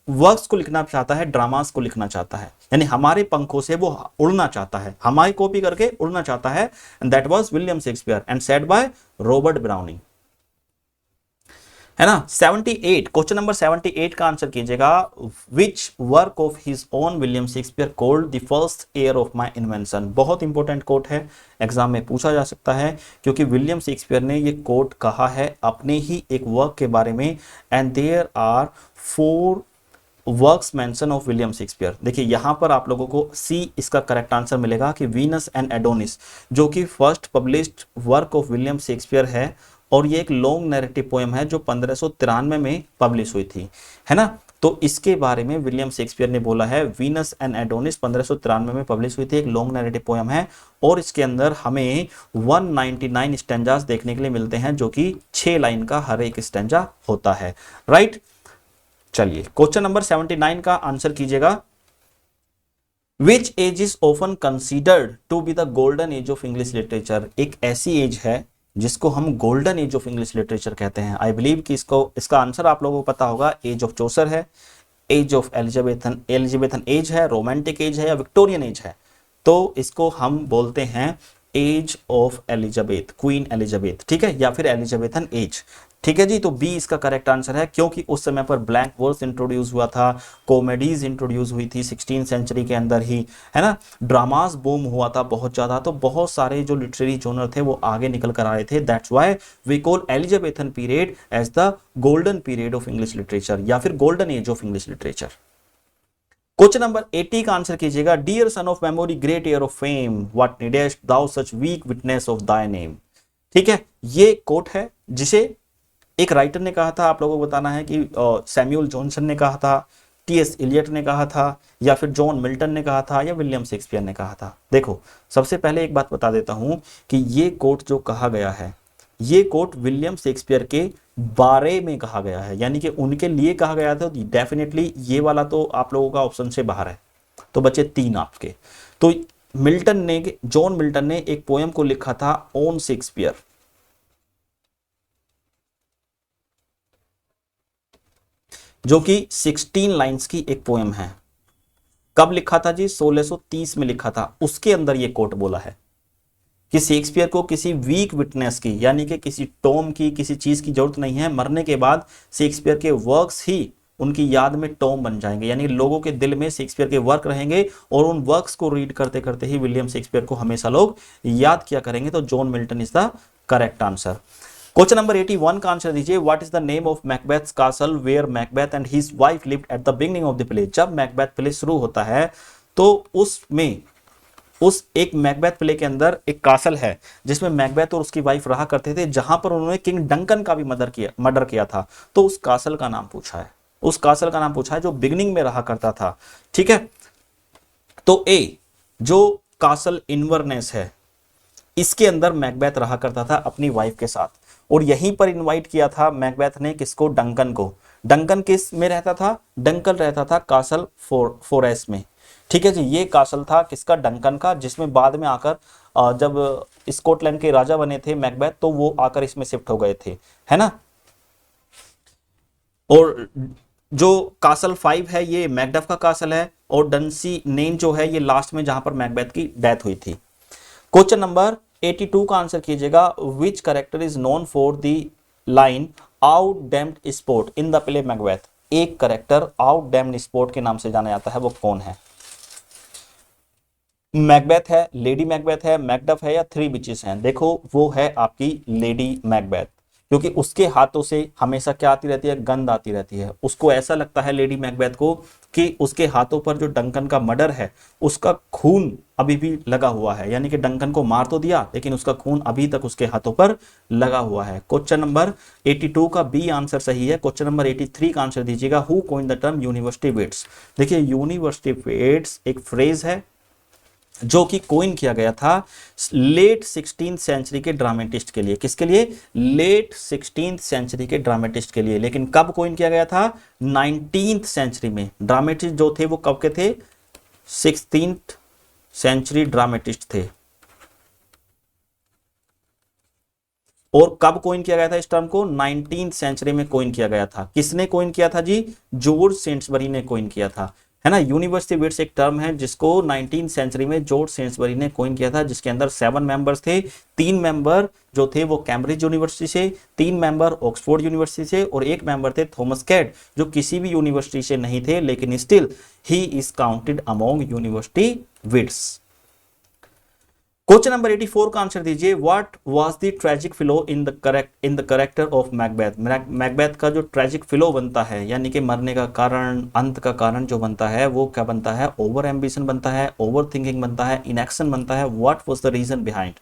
वर्क्स को लिखना चाहता है, ड्रामास को लिखना चाहता है, यानी हमारे पंखों से वो उड़ना चाहता है, हमारी कॉपी करके उड़ना चाहता है। And that was William Shakespeare and said by Robert browning, है ना। 78, क्वेश्चन नंबर 78 का आंसर कीजिएगा, which work of his own William Shakespeare called the first year of my invention. बहुत इंपॉर्टेंट कोट है, एग्जाम में पूछा जा सकता है, क्योंकि विलियम शेक्सपियर ने ये कोट कहा है अपने ही एक वर्क के बारे में। And there are 4 works mention of William Shakespeare. देखिए यहां पर आप लोगों को सी इसका करेक्ट आंसर मिलेगा कि वीनस एंड एडोनिस, जो कि first published work of William Shakespeare है, और ये एक लॉन्ग नैरेटिव पोएम है जो 1593 में पब्लिश हुई थी, है ना। तो इसके बारे में विलियम शेक्सपियर ने बोला है, वीनस एंड एडोनिस 1593 में पब्लिश हुई थी, एक लॉन्ग नैरेटिव पोएम है, और इसके अंदर हमें 199 स्टैंजास देखने के लिए मिलते हैं, जो कि 6 लाइन का हर एक स्टैंजा होता है, राइट। चलिए क्वेश्चन नंबर 79 का आंसर कीजिएगा, which age is often considered to be the golden age of English literature. एक ऐसी एज है जिसको हम golden age of English literature कहते हैं। आई बिलीव कि इसका आंसर आप लोगों को पता होगा, एज ऑफ चौसर है, एज ऑफ एलिजाबेथन एज है, रोमांटिक एज है या विक्टोरियन एज है। तो इसको हम बोलते हैं age of Elizabeth, Queen Elizabeth, ठीक है, या फिर एलिजाबेथन एज, ठीक है जी। तो बी इसका करेक्ट आंसर है, क्योंकि उस समय पर ब्लैंक वर्स इंट्रोड्यूस हुआ था, कॉमेडीज इंट्रोड्यूस हुई थी 16th सेंचुरी के अंदर ही, है ना, ड्रामास बूम हुआ था बहुत ज्यादा, तो बहुत सारे जो लिटरेरी जोनर थे वो आगे निकल कर आ रहे थे। That's why we call Elizabethan period as the golden period of English literature, या फिर golden age of English literature. Question number 80 का आंसर कीजिएगा, dear son of memory great heir of fame what needest thou such weak witness of thy name. ठीक है, ये coat है जिसे एक राइटर ने कहा था, आप लोगों को बताना है कि सैमुअल जॉनसन ने कहा था, टीएस एलियट ने कहा था, या फिर जॉन मिल्टन ने कहा था, या विलियम शेक्सपियर ने कहा था। देखो सबसे पहले एक बात बता देता हूं कि ये कोट जो कहा गया है, ये कोट विलियम शेक्सपियर के बारे में कहा गया है, यानी कि उनके लिए कहा गया था। डेफिनेटली ये वाला तो आप लोगों का ऑप्शन से बाहर है, तो बचे 3 आपके। तो मिल्टन ने, जॉन मिल्टन ने एक पोएम को लिखा था ऑन शेक्सपियर, जो कि 16 लाइंस की एक पोएम है। कब लिखा था जी? 1630 में लिखा था। उसके अंदर ये कोट बोला है कि शेक्सपियर को किसी वीक विटनेस की, यानी कि किसी टॉम की, किसी चीज की जरूरत नहीं है। मरने के बाद शेक्सपियर के वर्क्स ही उनकी याद में टॉम बन जाएंगे, यानी लोगों के दिल में शेक्सपियर के वर्क रहेंगे, और उन वर्क्स को रीड करते करते ही विलियम शेक्सपियर को हमेशा लोग याद किया करेंगे। तो John Milton is the correct answer. Question number 81 का आंसर दीजिए, what is the name of Macbeth's castle where Macbeth and his wife lived at the beginning of the play. जब मैकबेथ प्ले शुरू होता है तो उसमें उस एक मैकबेथ प्ले के अंदर एक कासल है जिसमें मैकबेथ और उसकी वाइफ रहा करते थे, जहां पर उन्होंने किंग डंकन का भी मर्डर किया था। तो उस कासल का नाम पूछा है, उस कासल का नाम पूछा है जो बिगिनिंग में रहा करता था। ठीक है, तो ए जो कासल इन्वर्नेस है इसके अंदर मैकबेथ रहा करता था अपनी वाइफ के साथ, और यहीं पर इनवाइट किया था मैकबेथ ने किसको, डंकन को। डंकन किस में रहता था, डंकन रहता था कासल फोरेस्ट में। ठीक है जी, ये कासल था किसका, डंकन का, जिसमें बाद में आकर जब स्कॉटलैंड के राजा बने थे मैकबेथ तो वो आकर इसमें शिफ्ट हो गए थे, है ना। और जो कासल 5 है ये मैकडफ का कासल है, और डंसी नेन जो है ये लास्ट में जहां पर मैकबेथ की डेथ हुई थी। क्वेश्चन नंबर 82 का आंसर कीजिएगा, which character is known for the line out damned spot in the play Macbeth. एक कैरेक्टर आउट डैम्ड स्पोर्ट के नाम से जाना जाता है, वो कौन है। मैकबेथ है, लेडी मैकबेथ है, मैकडफ है, या थ्री बिचेस हैं। देखो वो है आपकी लेडी मैकबेथ, क्योंकि उसके हाथों से हमेशा क्या आती रहती है, गंध आती रहती है। उसको ऐसा लगता है लेडी मैकबेथ को कि उसके हाथों पर जो डंकन का मर्डर है उसका खून अभी भी लगा हुआ है, यानी कि डंकन को मार तो दिया लेकिन उसका खून अभी तक उसके हाथों पर लगा हुआ है। क्वेश्चन नंबर 82 का बी आंसर सही है। क्वेश्चन नंबर 83 का आंसर दीजिएगा, who coined the term university wits. देखिए यूनिवर्सिटी वेट्स एक फ्रेज है जो कि कोइन किया गया था लेट 16th सेंचुरी के ड्रामेटिस्ट के लिए। किसके लिए, लेट 16th सेंचुरी के ड्रामेटिस्ट के लिए। लेकिन कब कोइन किया गया था, 19th सेंचुरी में। ड्रामेटिस्ट जो थे वो कब के थे, 16th सेंचुरी ड्रामेटिस्ट थे। और कब कोइन किया गया था इस टर्म को, 19th सेंचुरी में कोइन किया गया था। किसने कोइन किया था जी, जॉर्ज सेंट्सबरी ने कोइन किया था, है ना। यूनिवर्सिटी वेट्स एक टर्म है जिसको 19th सेंचुरी में जॉर्ज सेंट्सबरी ने कोइन किया था, जिसके अंदर 7 मेंबर्स थे। 3 मेंबर जो थे वो कैम्ब्रिज यूनिवर्सिटी से, 3 मेंबर ऑक्सफोर्ड यूनिवर्सिटी से, और 1 मेंबर थे थॉमस कैट जो किसी भी यूनिवर्सिटी से नहीं थे, लेकिन still he is counted among university wits. Question number 84 का आंसर दीजिए, what was the tragic flow in the character of Macbeth. Macbeth का जो ट्रेजिक फ्लो बनता है, यानी कि मरने का कारण, अंत का कारण जो बनता है वो क्या बनता है, ओवर एम्बिशन बनता है, ओवर थिंकिंग बनता है, इनएक्शन बनता है। What was the reason behind.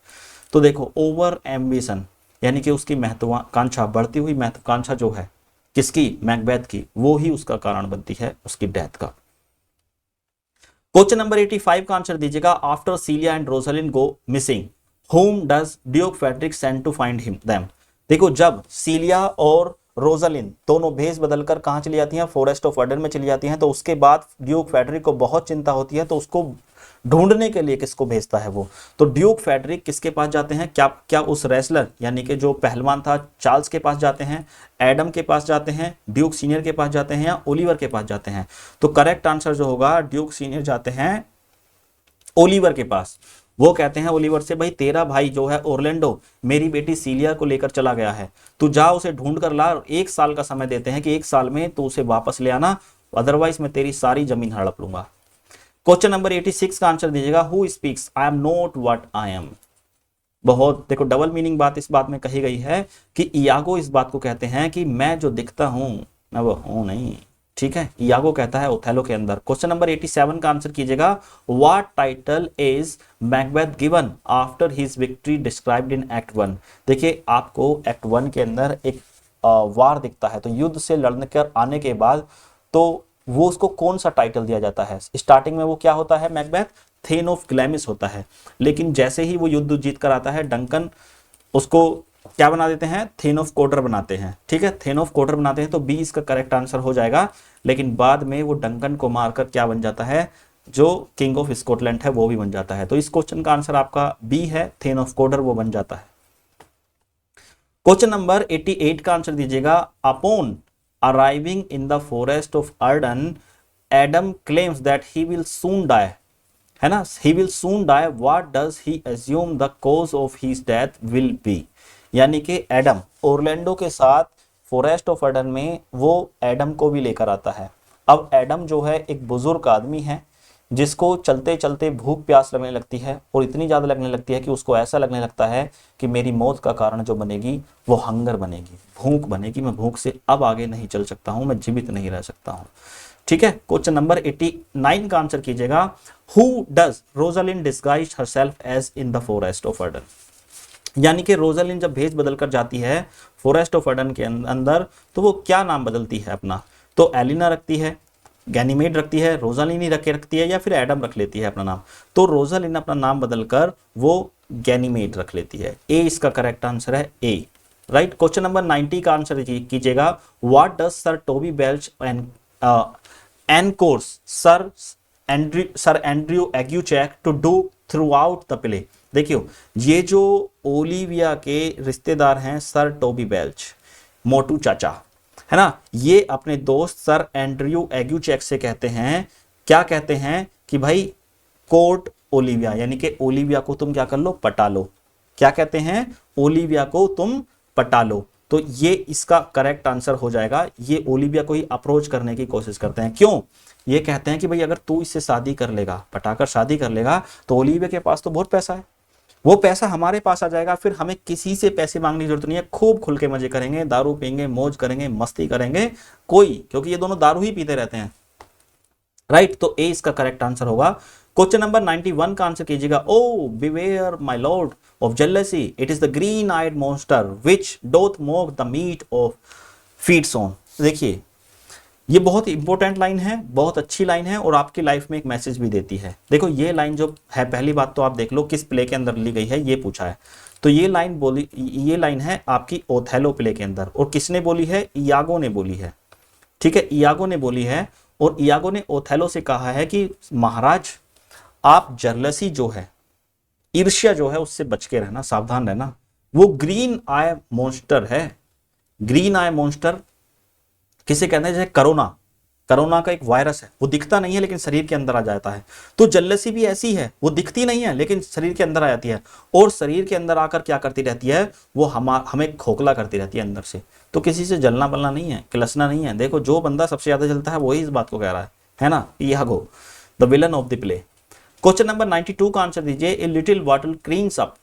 तो देखो ओवर एम्बिशन यानी कि उसकी महत्वाकांक्षा, बढ़ती हुई महत्वाकांक्षा जो है किसकी, मैकबेथ की, वो ही उसका कारण बनती है उसकी डेथ का। क्वेश्चन नंबर 85 का आंसर दीजिएगा, after Celia and Rosalind go missing whom does Duke Frederick send to find him them. देखो जब सीलिया और रोजलिन दोनों भेष बदलकर कहां चली जाती हैं, फॉरेस्ट ऑफ अर्डन में चली जाती हैं, तो उसके बाद ड्यूक फ्रेडरिक को बहुत चिंता होती है, तो उसको ढूंढने के लिए किसको भेजता है वो, तो ड्यूक फ्रेडरिक किसके पास जाते हैं, क्या उस रेसलर यानी कि जो पहलवान था चार्ल्स के पास जाते हैं, एडम के पास जाते हैं, ड्यूक सीनियर के पास जाते हैं, या ओलिवर के पास जाते हैं। तो करेक्ट आंसर जो होगा, ड्यूक सीनियर जाते हैं ओलिवर के पास। वो कहते हैं ओलिवर से, भाई तेरा भाई जो है ओरलैंडो मेरी बेटी सीलिया को लेकर चला गया है, तू जा उसे ढूंढ कर ला। 1 साल का समय देते हैं कि 1 साल में तू उसे वापस ले आना, अदरवाइज मैं तेरी सारी जमीन हड़प लूंगा। क्वेश्चन नंबर 86 का आंसर दीजिएगा, who speaks I am not what I am. बहुत देखो डबल मीनिंग बात इस बात में कही गई है कि इयागो इस बात को कहते हैं कि मैं जो दिखता हूं मैं वो हूं नहीं। ठीक है, इयागो कहता है ओथेलो के अंदर। क्वेश्चन नंबर 87 का आंसर कीजिएगा, what title is Macbeth given after his victory described in act 1। देखिए आपको एक्ट 1 के अंदर एक वार दिखता है, तो युद्ध से लड़ने कर आने के बाद तो वो उसको कौन सा टाइटल दिया जाता है। स्टार्टिंग में वो क्या होता है, मैकबेथ थेन ऑफ ग्लैमिस होता है, लेकिन जैसे ही वो युद्ध जीत कर आता है डंकन उसको क्या बना देते हैं, थेन ऑफ कोटर बनाते हैं। ठीक है, थेन ऑफ कोटर बनाते हैं, तो बी इसका करेक्ट आंसर हो जाएगा। लेकिन बाद में वो डंकन को मारकर क्या बन जाता है, जो किंग ऑफ स्कॉटलैंड है वो भी बन जाता है। तो इस क्वेश्चन का आंसर आपका बी है, थेन ऑफ कोटर वो बन जाता है। क्वेश्चन नंबर 88 का आंसर दीजिएगा, upon arriving in the forest of Arden Adam claims that he will soon die, है ना, he will soon die, what does he assume the cause of his death will be. यानी कि Adam Orlando के साथ forest of Ardern में वो Adam को भी लेकर आता है। अब एडम जो है एक बुजुर्ग आदमी है जिसको चलते चलते भूख प्यास लगने लगती है और इतनी ज़्यादा लगने लगती है कि उसको ऐसा लगने लगता है कि मेरी मौत का कारण जो बनेगी वो हंगर बनेगी, भूख बनेगी, मैं भूख से अब आगे नहीं चल सकता हूँ, मैं जीवित नहीं रह सकता हूँ। ठीक है, क्वेश्चन नंबर 89 का आंसर कीजिएगा। Who does Rosalind disguise herself as in the forest of Arden. यानी कि रोजालिन जब भेष बदलकर जाती है फॉरेस्ट ऑफ अर्डन के अंदर तो वो क्या नाम बदलती है अपना? तो एलिना रखती है, गैनीमेड रखती है, रोजालिनी रखती है, या फिर एडम रख लेती है अपना नाम? तो रोजालिन अपना नाम बदलकर वो गैनीमेड रख लेती है। ए इसका करेक्ट आंसर है, ए। राइट। क्वेश्चन नंबर 90 का आंसर कीजिएगा। What does Sir Toby Belch encourage Sir Andrew Aguecheek to do throughout the play? देखियो, ये जो ओलिविया के रिश्तेदार हैं सर टोबी बेल्च, मोटू चाचा, है ना, ये अपने दोस्त सर एंड्रयू एग्यूचैक से कहते हैं, क्या कहते हैं कि भाई कोर्ट ओलिविया, यानी कि ओलिविया को तुम क्या कर लो, पटा लो। क्या कहते हैं? ओलिविया को तुम पटा लो। तो ये इसका करेक्ट आंसर हो जाएगा। ये ओलिविया को ही अप्रोच करने की कोशिश करते हैं। क्यों? ये कहते हैं कि भाई अगर तू इससे शादी कर लेगा, पटाकर शादी कर लेगा, तो ओलिविया के पास तो बहुत पैसा है, वो पैसा हमारे पास आ जाएगा, फिर हमें किसी से पैसे मांगने की जरूरत नहीं है, खूब खुल के मजे करेंगे, दारू पीएंगे, मौज करेंगे, मस्ती करेंगे, क्योंकि ये दोनों दारू ही पीते रहते हैं। राइट। तो ए इसका करेक्ट आंसर होगा। क्वेश्चन नंबर 91 का आंसर कीजिएगा। O beware my lord of jealousy, it is the green eyed monster which doth mock the meat of feeds on. देखिए, ये बहुत इंपॉर्टेंट लाइन है, बहुत अच्छी लाइन है और आपकी लाइफ में एक मैसेज भी देती है। देखो, ये लाइन जो है, पहली बात तो आप देख लो किस प्ले के अंदर ली गई है, ये पूछा है। तो ये लाइन है आपकी ओथेलो प्ले के अंदर, और किसने बोली है? इयागो ने बोली है। ठीक है, इयागो ने बोली है, और इयागो ने ओथेलो से कहा है कि महाराज, आप जर्लसी जो है, ईर्ष्या जो है, उससे बच के रहना, सावधान रहना। वो ग्रीन आई मॉन्स्टर है। ग्रीन आई मॉन्स्टर किसे कहते हैं? जैसे कोरोना का एक वायरस है, वो दिखता नहीं है लेकिन शरीर के अंदर आ जाता है। तो जल्लसी भी ऐसी है, वो दिखती नहीं है लेकिन शरीर के अंदर आ जाती है, और शरीर के अंदर आकर क्या करती रहती है? वो हमें खोखला करती रहती है अंदर से। तो किसी से जलना बलना नहीं है, किलसना नहीं है। देखो, जो बंदा सबसे ज्यादा जलता है वही इस बात को कह रहा है ना, Iago the villain of the play. Question number 92 का आंसर दीजिए। A little water cleans up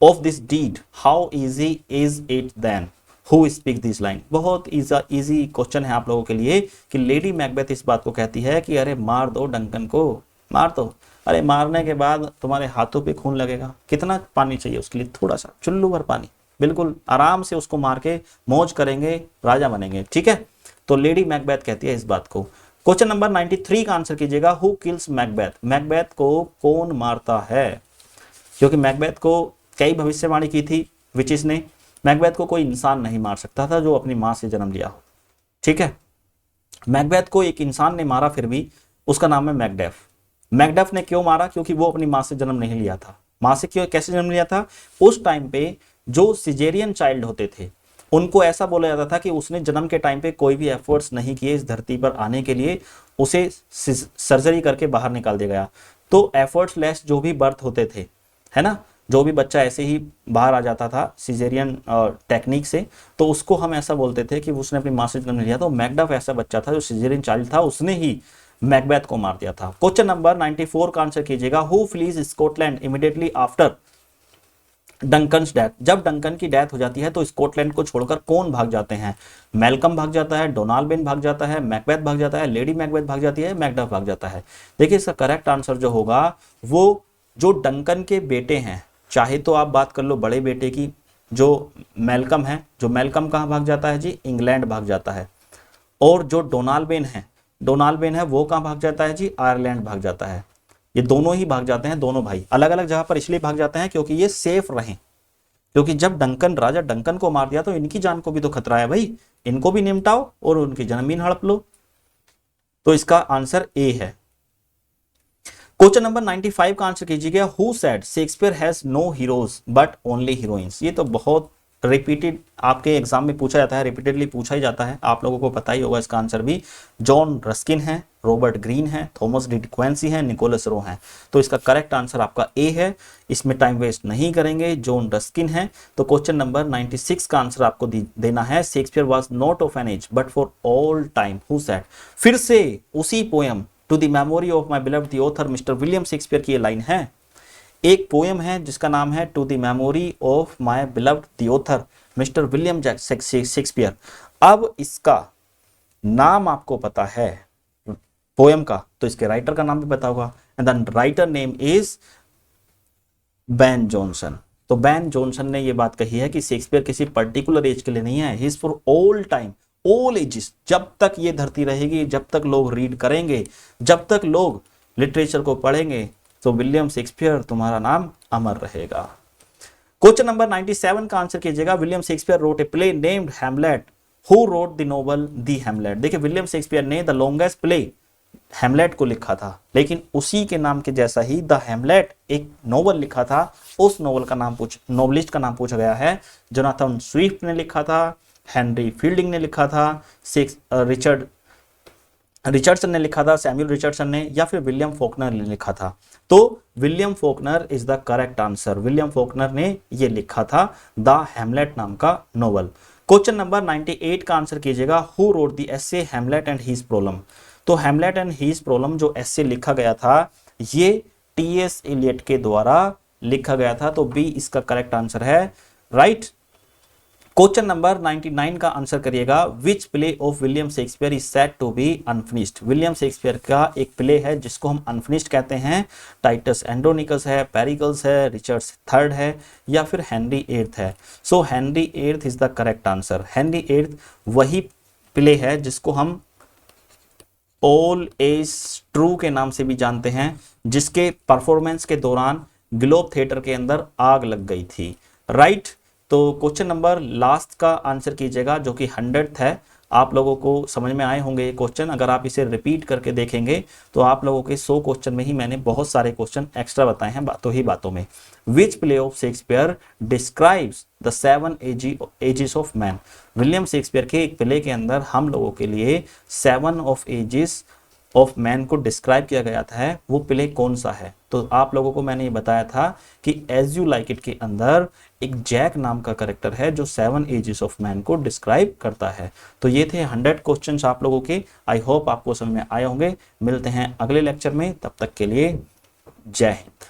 of this deed, how easy is it then? Who speak this line? बहुत इजी क्वेश्चन है आप लोगों के लिए कि लेडी मैकबेथ इस बात को कहती है कि अरे मार दो डंकन को, मार दो। अरे मारने के बाद तुम्हारे हाथों पे खून लगेगा, कितना पानी चाहिए उसके लिए? थोड़ा सा, चुल्लू भर पानी, बिल्कुल आराम से उसको मार के मौज करेंगे, राजा बनेंगे। ठीक है, तो लेडी मैकबेथ कहती है इस बात को। क्वेश्चन नंबर 93 का आंसर कीजिएगा। Who kills Macbeth? मैकबेथ को कौन मारता है? क्योंकि मैकबेथ को कई भविष्यवाणी की थी विचिस ने। मैकबेथ को कोई इंसान नहीं मार सकता था जो अपनी मां से जन्म लिया हो। ठीक है, मैकबेथ को एक इंसान ने मारा, फिर भी उसका नाम है मैकडैफ। मैकडैफ ने क्यों मारा? क्योंकि वो अपनी मां से जन्म नहीं लिया था। मां से क्यों, कैसे जन्म लिया था? उस टाइम पे जो सिजेरियन चाइल्ड होते थे उनको ऐसा बोला जाता था कि उसने जन्म के टाइम पे कोई भी एफर्ट्स नहीं किए इस धरती पर आने के लिए, उसे सर्जरी करके बाहर निकाल दिया गया। तो एफर्ट्स लेस जो भी बर्थ होते थे, है ना, जो भी बच्चा ऐसे ही बाहर आ जाता था सिजेरियन टेक्निक से, तो उसको हम ऐसा बोलते थे कि उसने अपनी मां से जन्म लिया। तो मैकडफ ऐसा बच्चा था जो सिजेरियन चाइल्ड था, उसने ही मैकबेथ को मार दिया था। क्वेश्चन नंबर 94 का आंसर कीजिएगा। Who fleas Scotland immediately after Duncan's death? जब डंकन की डेथ हो जाती है तो स्कॉटलैंड को छोड़कर कौन भाग जाते हैं? मैल्कम भाग जाता है, डोनाल्ड भाग जाता है, मैकबेथ भाग जाता है, लेडी मैकबेथ भाग जाती है, मैकडफ भाग जाता है। देखिए, इसका करेक्ट आंसर जो होगा वो जो डंकन के बेटे हैं, चाहे तो आप बात कर लो बड़े बेटे की जो मैल्कम है, जो मैल्कम कहाँ भाग जाता है जी? इंग्लैंड भाग जाता है। और जो डोनाल्ड बेन है वो कहाँ भाग जाता है जी? आयरलैंड भाग जाता है। ये दोनों ही भाग जाते हैं, दोनों भाई अलग अलग जगह पर इसलिए भाग जाते हैं क्योंकि ये सेफ रहें। क्योंकि जब राजा डंकन को मार दिया तो इनकी जान को भी तो खतरा है भाई, इनको भी निपटाओ और उनकी जमीन हड़प लो। तो इसका आंसर ए है। क्वेश्चन नंबर 95 का आंसर कीजिएगा। Who said Shakespeare has no heroes but only heroines? ये तो बहुत रिपीटेड आपके एग्जाम में पूछा जाता है, रिपीटेडली पूछा ही जाता है, आप लोगों को पता ही होगा इसका आंसर भी। जॉन रस्किन है, रॉबर्ट ग्रीन है, थॉमस डी क्वेंसी है, निकोलस रो है। तो इसका करेक्ट आंसर आपका ए है। इसमें टाइम वेस्ट नहीं करेंगे, जॉन रस्किन है। तो क्वेश्चन नंबर 96 का आंसर आपको देना है। Shakespeare was not of an age but for all time who said? फिर से उसी poem to the memory of my beloved the author mister William Shakespeare की ये लाइन है। एक पोएम है जिसका नाम है to the memory of my beloved the author mister William Shakespeare. अब इसका नाम आपको पता है पोएम का, तो इसके राइटर का नाम भी पता होगा, and the writer name is Ben Jonson. तो बेन जॉनसन ने ये बात कही है कि शेक्सपियर किसी पर्टिकुलर एज के लिए नहीं है, he is for all time, all edges. जब तक ये धरती रहेगी, जब तक लोग रीड करेंगे, जब तक लोग लिटरेचर को पढ़ेंगे, तो विलियम शेक्सपियर तुम्हारा नाम अमर रहेगा। क्वेश्चन नंबर 97 का आंसर कीजिएगा। William Shakespeare wrote a play named Hamlet, who wrote the novel the Hamlet. देखिए विलियम शेक्सपियर ने द लॉन्गेस्ट प्ले हैमलेट को लिखा था, लेकिन उसी के नाम के जैसा ही द हैमलेट एक नोवेल लिखा था। उस नोवेल का नाम नोवेलिस्ट का नाम पूछा गया है। जोनाथन स्विफ्ट ने लिखा था, हेनरी फील्डिंग ने लिखा था, रिचर्डसन ने लिखा था, सैमुअल रिचर्डसन ने, या फिर विलियम फॉकनर ने लिखा था। तो William Faulkner is the correct answer. William Faulkner ने ये लिखा था द हैमलेट नाम का नोवेल। क्वेश्चन नंबर 98 का आंसर कीजिएगा। Who wrote the essay Hamlet and his problem. तो हैमलेट एंड हीज प्रॉब्लम जो एसे लिखा गया था, ये टी.एस. एलियट के द्वारा लिखा गया था। तो बी इसका करेक्ट आंसर है, राइट। क्वेश्चन नंबर 99 का आंसर करिएगा। Which play of William Shakespeare is said to be unfinished. William Shakespeare का एक प्ले है जिसको हम अनफिनिश्ड कहते हैं। टाइटस एंड्रोनिकस है, पेरिकल्स है, रिचर्ड III है, या फिर हेनरी VIII है। So Henry VIII is the correct answer. Henry VIII वही प्ले है जिसको हम ऑल एज ट्रू के नाम से भी जानते हैं, जिसके परफॉर्मेंस के दौरान ग्लोब थिएटर के अंदर आग लग गई थी, राइट। तो क्वेश्चन नंबर लास्ट का आंसर कीजिएगा, जो कि 100th है। आप लोगों को समझ में आए होंगे ये क्वेश्चन। अगर आप इसे रिपीट करके देखेंगे तो आप लोगों के 100 क्वेश्चन में ही मैंने बहुत सारे क्वेश्चन एक्स्ट्रा बताए हैं बातों ही बातों में। Which play of Shakespeare describes the 7 ages of man. William Shakespeare के एक प्ले के अंदर हम लोगों के लिए 7 ऑफ एजेस ऑफ मैन को डिस्क्राइब किया गया था। वो प्ले कौन सा है? तो आप लोगों को मैंने ये बताया था कि एज यू लाइक इट के अंदर एक जैक नाम का कैरेक्टर है जो 7 एजेस ऑफ मैन को डिस्क्राइब करता है। तो ये थे 100 क्वेश्चंस आप लोगों के। आई होप आपको समझ में आए होंगे। मिलते हैं अगले लेक्चर में, तब तक के लिए जय हिंद।